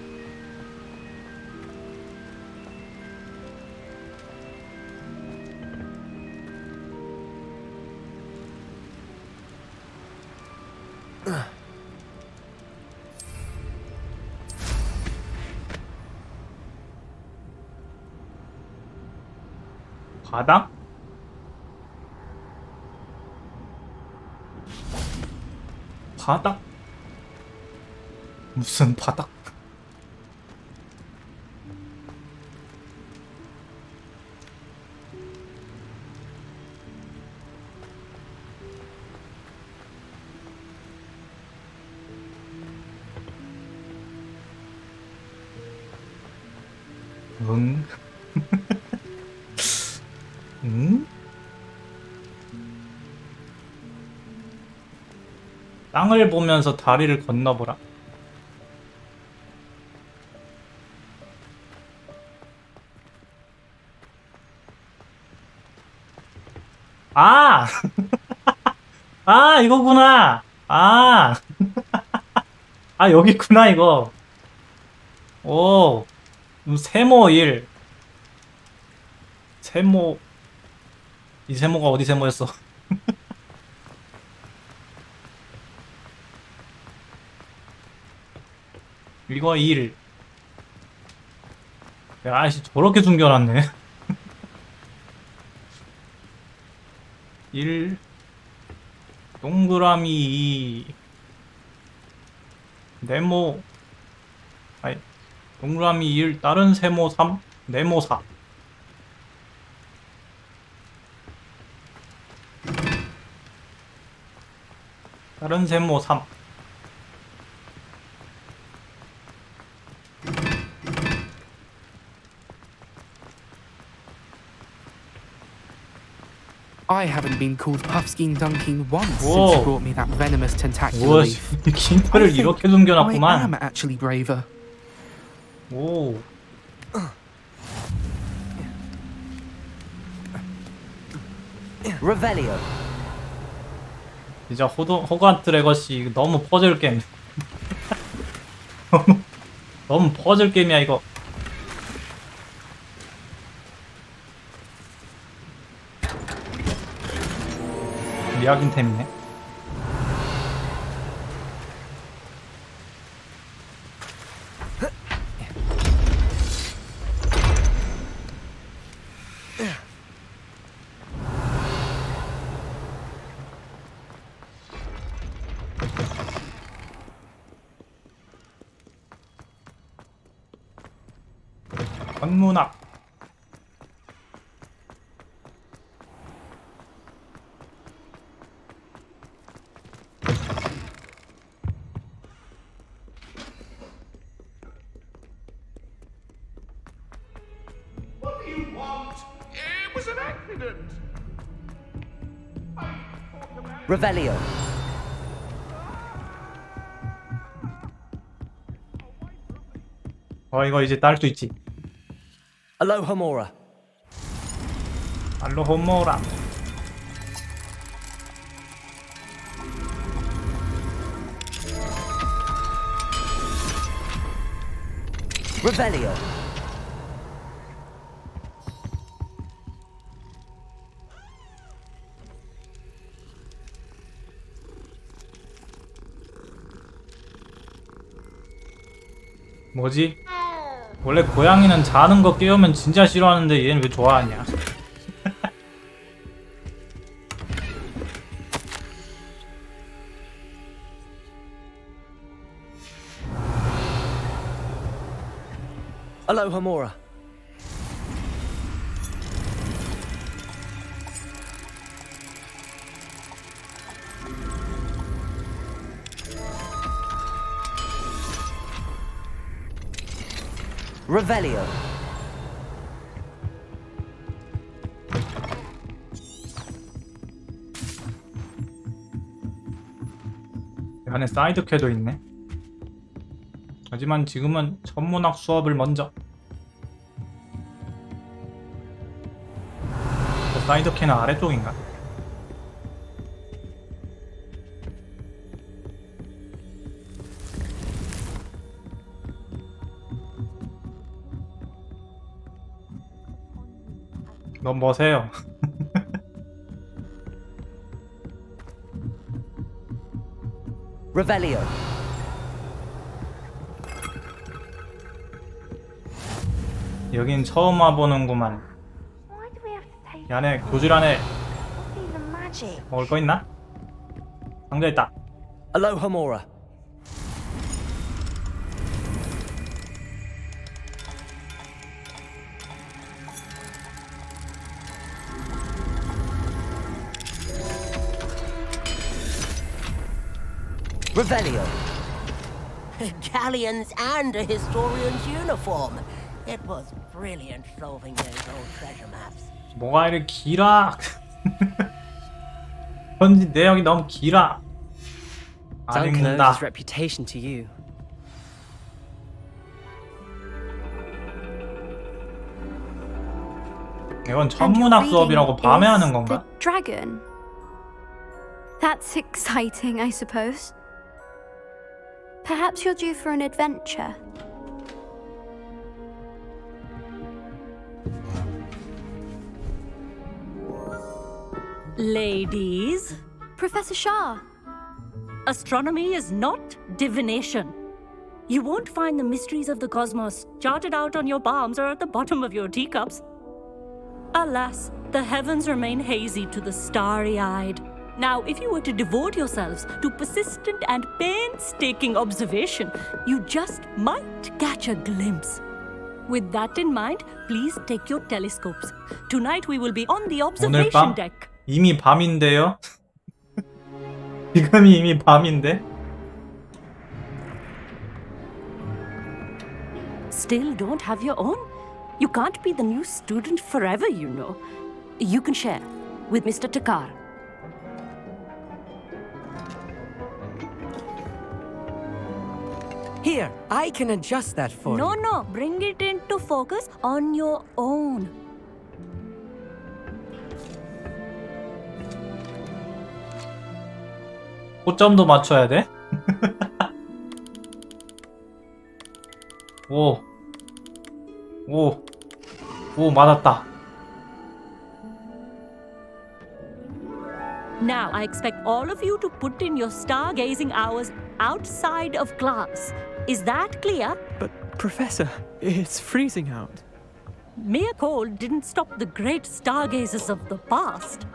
바닥? 바닥? 무슨 바닥? 응? 응? 땅을 보면서 다리를 건너보라. 아! 아, 이거구나. 아. 아, 여기 있구나, 이거. 오. 세모 1. 세모. 이 세모가 어디 세모였어? 이거 1. 야, 아이씨, 저렇게 숨겨놨네. 1. 동그라미 2. 네모. 아니, 동그라미 1. 다른 세모 3. 네모 4. 다른 세모 3. I haven't been called Puffskein Dunking once since Whoa. you brought me that venomous tentacular 우와, leaf. 긴팔을 이렇게 I 숨겨놨구만. am actually braver. 오. Revelio. 진짜 호그와트 레거시 너무 퍼즐 게임. 너무 퍼즐 게임이야 이거. 미약인템이네. 전문학. What do you want? It was an accident. Revelio. 이거 이제 딸 수 있지. Alohomora. 알로호모라. Revelio. 뭐지? 원래 고양이는 자는 거 깨우면 진짜 싫어하는데 얘는 왜 좋아하냐? Alohomora. Revelio. 안에 사이드캐도 있네. 하지만 지금은 천문학 수업을 먼저. 사이드캐는 아래쪽인가? 넌 뭐세요? Revelio. 여긴 처음 와보는구만. 이 안에 교실 안에 먹을 거 있나? 상자 있다. Alohomora. Revelio. Galleons and a historian's uniform. It was brilliant solving those old treasure maps. 뭐가 이렇게 길어? 편지 내용이 너무 길어. 안 Duncan owes 읽는다. his reputation to you. 이건 천문학 수업이라고 밤에 하는 건가? The dragon. That's exciting, I suppose. Perhaps you're due for an adventure. Ladies, Professor Shah. astronomy is not divination. You won't find the mysteries of the cosmos charted out on your palms or at the bottom of your teacups. Alas, the heavens remain hazy to the starry-eyed. Now, if you were to devote yourselves to persistent and painstaking observation, you just might catch a glimpse. With that in mind, please take your telescopes. Tonight we will be on the 오늘 observation 밤? deck. 이미 밤인데요? 지금이 이미 밤인데? Still don't have your own? You can't be the new student forever, you know. You can share with Mr. Takar. Here, I can adjust that for you. No, bring it into focus on your own. 초점도 맞춰야 돼? 오, 맞았다. Now, I expect all of you to put in your stargazing hours outside of class. Is that clear? But, Professor, it's freezing out. Mere cold didn't stop the great stargazers of the past.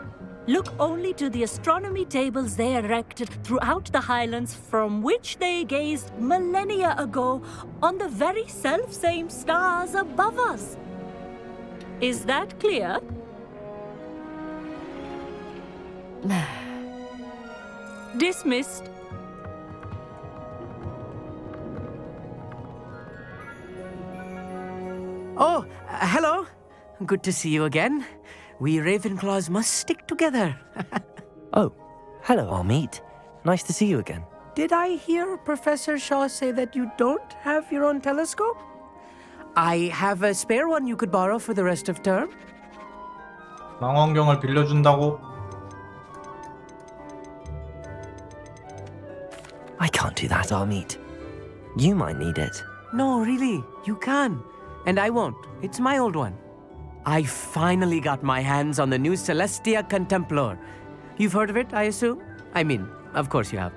Look only to the astronomy tables they erected throughout the highlands from which they gazed millennia ago on the very self-same stars above us. Is that clear? Dismissed. Oh, hello. Good to see you again. We Ravenclaws must stick together. Oh, hello, Amit. Nice to see you again. Did I hear Professor Shaw say that you don't have your own telescope? I have a spare one you could borrow for the rest of term. 망원경을 빌려준다고? I can't do that, Amit. You might need it. No, really, you can. And I won't. It's my old one. I finally got my hands on the new Celestia Contemplar. You've heard of it, I assume? I mean, of course you have.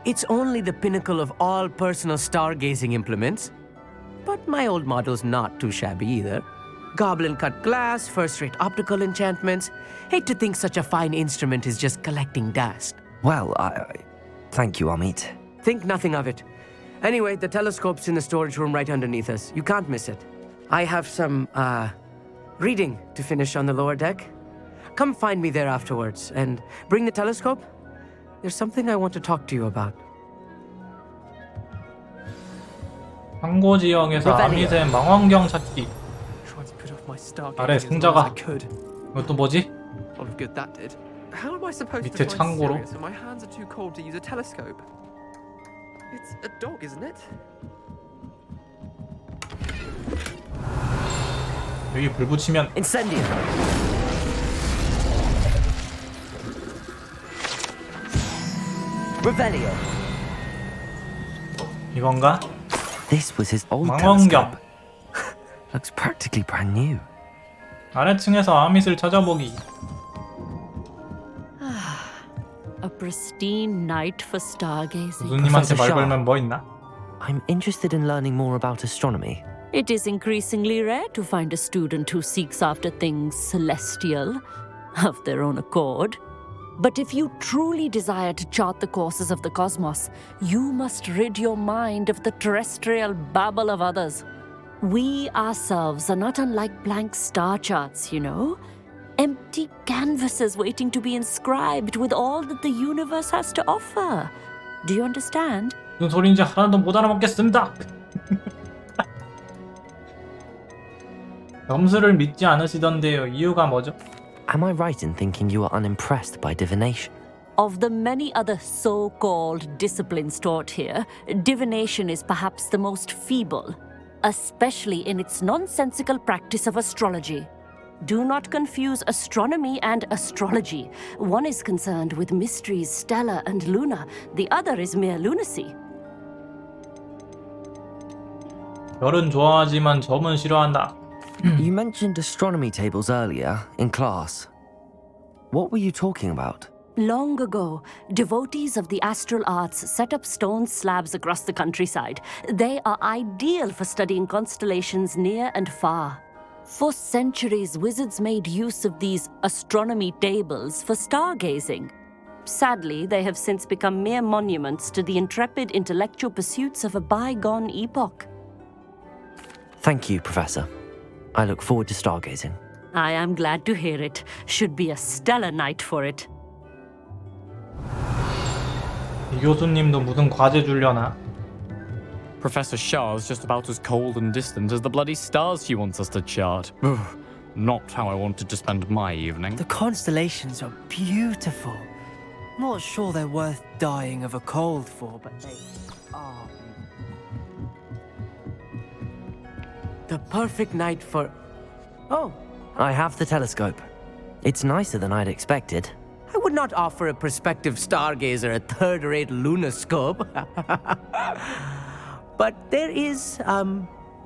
It's only the pinnacle of all personal stargazing implements. But my old model's not too shabby either. Goblin-cut glass, first-rate optical enchantments. Hate to think such a fine instrument is just collecting dust. Well, thank you, Amit. Think nothing of it. Anyway, the telescope's in the storage room right underneath us. You can't miss it. I have some, reading to finish on the lower deck. Come find me there afterwards, and bring the telescope. There's something I want to talk to you about. 항고 지역에서 아미샘 망원경 찾기. 아래 상자가. 이것도 뭐지? How am I supposed 밑에 to find 창고로. Sirius when my hands are too cold to use a telescope? It's a dog, isn't it? 여기 불 붙이면 Incendio. Revelio. 이건가? This was his old 망원경. telescope. Looks practically brand new. 아래층에서 아밋을 찾아보기. A pristine night for stargazing. 교수님한테 말 걸면 뭐 있나? I'm interested in learning more about astronomy. It is increasingly rare to find a student who seeks after things celestial of their own accord. But if you truly desire to chart the courses of the cosmos, you must rid your mind of the terrestrial babble of others. We ourselves are not unlike blank star charts, you know? Empty canvases waiting to be inscribed with all that the universe has to offer. Do you understand? 무슨 소리인지 하나도 못 알아먹겠습니다. 점수를 믿지 않으시던데요. 이유가 뭐죠? Am I right in thinking you are unimpressed by divination? Of the many other so-called disciplines taught here, divination is perhaps the most feeble, especially in its nonsensical practice of astrology. Do not confuse astronomy and astrology. One is concerned with mysteries stellar and lunar, the other is mere lunacy. 별은 좋아하지만 점은 싫어한다. You mentioned astronomy tables earlier in class. What were you talking about? Long ago, devotees of the astral arts set up stone slabs across the countryside. They are ideal for studying constellations near and far. For centuries, wizards made use of these astronomy tables for stargazing. Sadly, they have since become mere monuments to the intrepid intellectual pursuits of a bygone epoch. Thank you, Professor. I look forward to stargazing. I am glad to hear it. Should be a stellar night for it. 이 교수님도 무슨 과제 주려나? Professor Shah's just about as cold and distant as the bloody stars she wants us to chart. Not how I wanted to spend my evening. The constellations are beautiful. Not sure they're worth dying of a cold for, but they are. The perfect night for... Oh. I have the telescope. It's nicer than I'd expected. I would not offer a prospective stargazer a third-rate lunoscope. But there is,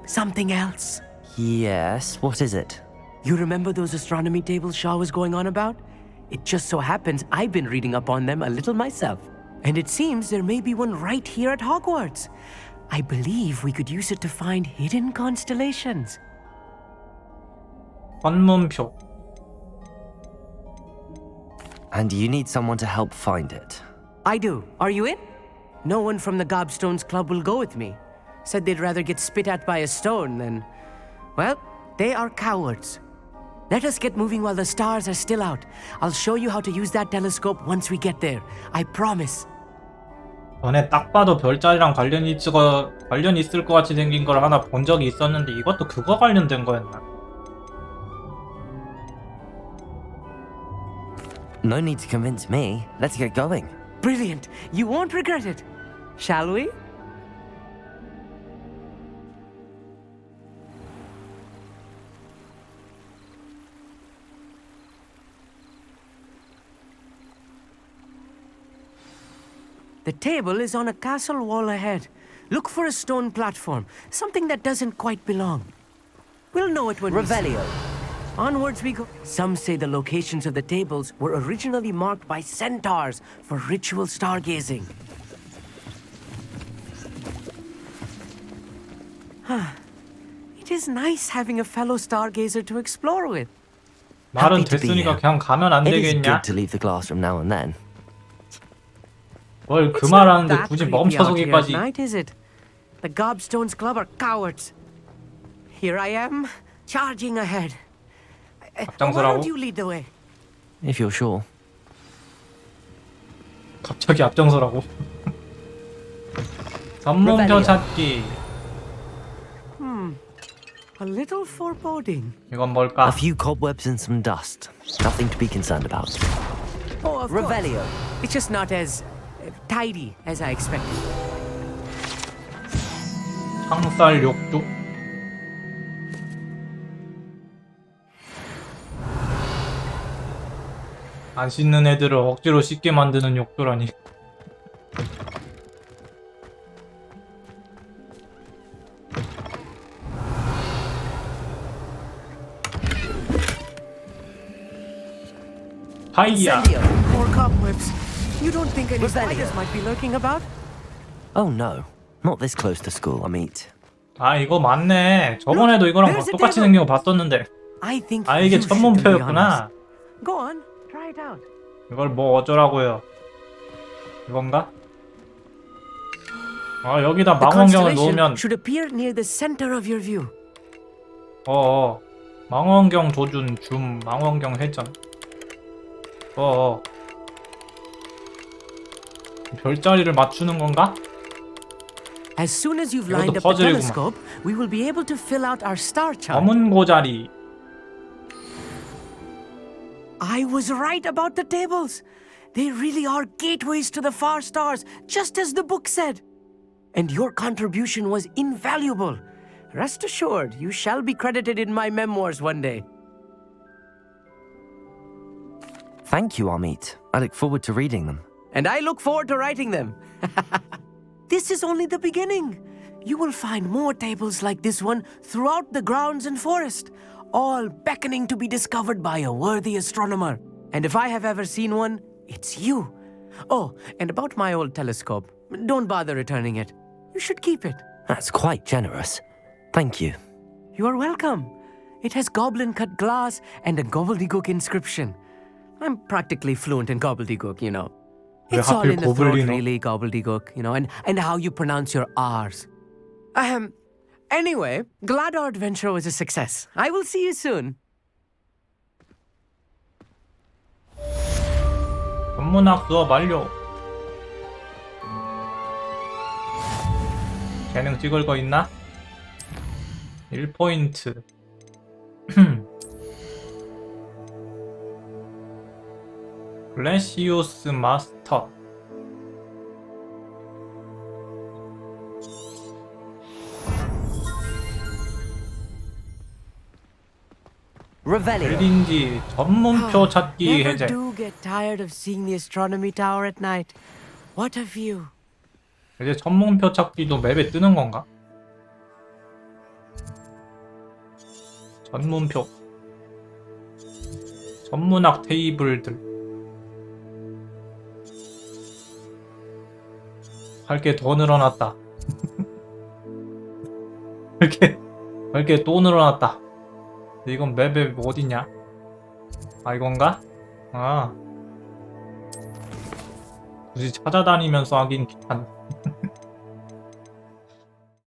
something else. Yes, what is it? You remember those astronomy tables Shah was going on about? It just so happens I've been reading up on them a little myself. And it seems there may be one right here at Hogwarts. I believe we could use it to find hidden constellations. 관문표. And you need someone to help find it. I do. Are you in? No one from the Gobstones Club will go with me. Said they'd rather get spit at by a stone than... Well, they are cowards. Let us get moving while the stars are still out. I'll show you how to use that telescope once we get there. I promise. 전에 딱 봐도 별자리랑 관련이 있을 것 같이 생긴 걸 하나 본 적이 있었는데 이것도 그거 관련된 거였나? No need to convince me. Let's get going. Brilliant. You won't regret it. Shall we? The table is on a castle wall ahead. Look for a stone platform, something that doesn't quite belong. We'll know it when Revelio. Onwards we go. Some say the locations of the tables were originally marked by centaurs for ritual stargazing. It is nice having a fellow stargazer to explore with. 말은 됐으니까 그냥 가면 안 It is 되겠냐? good to leave the classroom now and then. 뭘 그 말하는데 굳이 멈춰서기까지. Night, is it? The Gobstones Club are cowards. here I am, charging ahead. Why 앞장서라고? don't you lead the way? If you're sure. 갑자기 앞장서라고. 전문표 찾기. A little foreboding. 이건 뭘까? A few cobwebs and some dust. Nothing to be concerned about. Oh, of Revelio. course. It's just not as tidy as I expected. 창살 욕조. 안 씻는 애들을 억지로 씻게 만드는 욕조라니. 파이야. More cobwebs. You don't think any spiders might be lurking about? Oh no. Not this close to school, Amit. 아 이거 맞네. 저번에도 이거랑 똑같이 생긴 거 봤었는데. I think 아 이게 you should, to be 전문표였구나. honest. Go on, try it out. 이걸 뭐 어쩌라고요? 이건가? 아 여기다 The 망원경을 constellation 놓으면 should appear near the center of your view. 망원경 조준 줌 망원경 회전. 별자리를 맞추는 건가? As soon as you've lined up the telescope, we will be able to fill out our star chart. 검은 고자리. I was right about the tables. They really are gateways to the far stars, just as the book said. And your contribution was invaluable. Rest assured, you shall be credited in my memoirs one day. Thank you, Amit. I look forward to reading them. And I look forward to writing them. This is only the beginning. You will find more tables like this one throughout the grounds and forest, all beckoning to be discovered by a worthy astronomer. And if I have ever seen one, it's you. Oh, and about my old telescope, don't bother returning it. You should keep it. That's quite generous. Thank you. You are welcome. It has goblin-cut glass and a gobbledygook inscription. I'm practically fluent in gobbledygook, you know. It's all in the throat, really, gobbledygook, you know, and how you pronounce your R's. Anyway, glad our adventure was a success. I will see you soon. 전문학 수업 완료. 재능 찍을 거 있나? 1포인트. 글래시우스 마스터. 벨린지 전문표 찾기 Never 해제. do get tired of seeing the astronomy tower at night. What a view. 이제 전문표 찾기도 맵에 뜨는 건가? 전문표. 전문학 테이블들. 할 게 더 늘어났다. 할 게 또 늘어났다. 이건 맵에 어디냐? 아 이건가? 아 굳이 찾아다니면서 하긴 귀찮.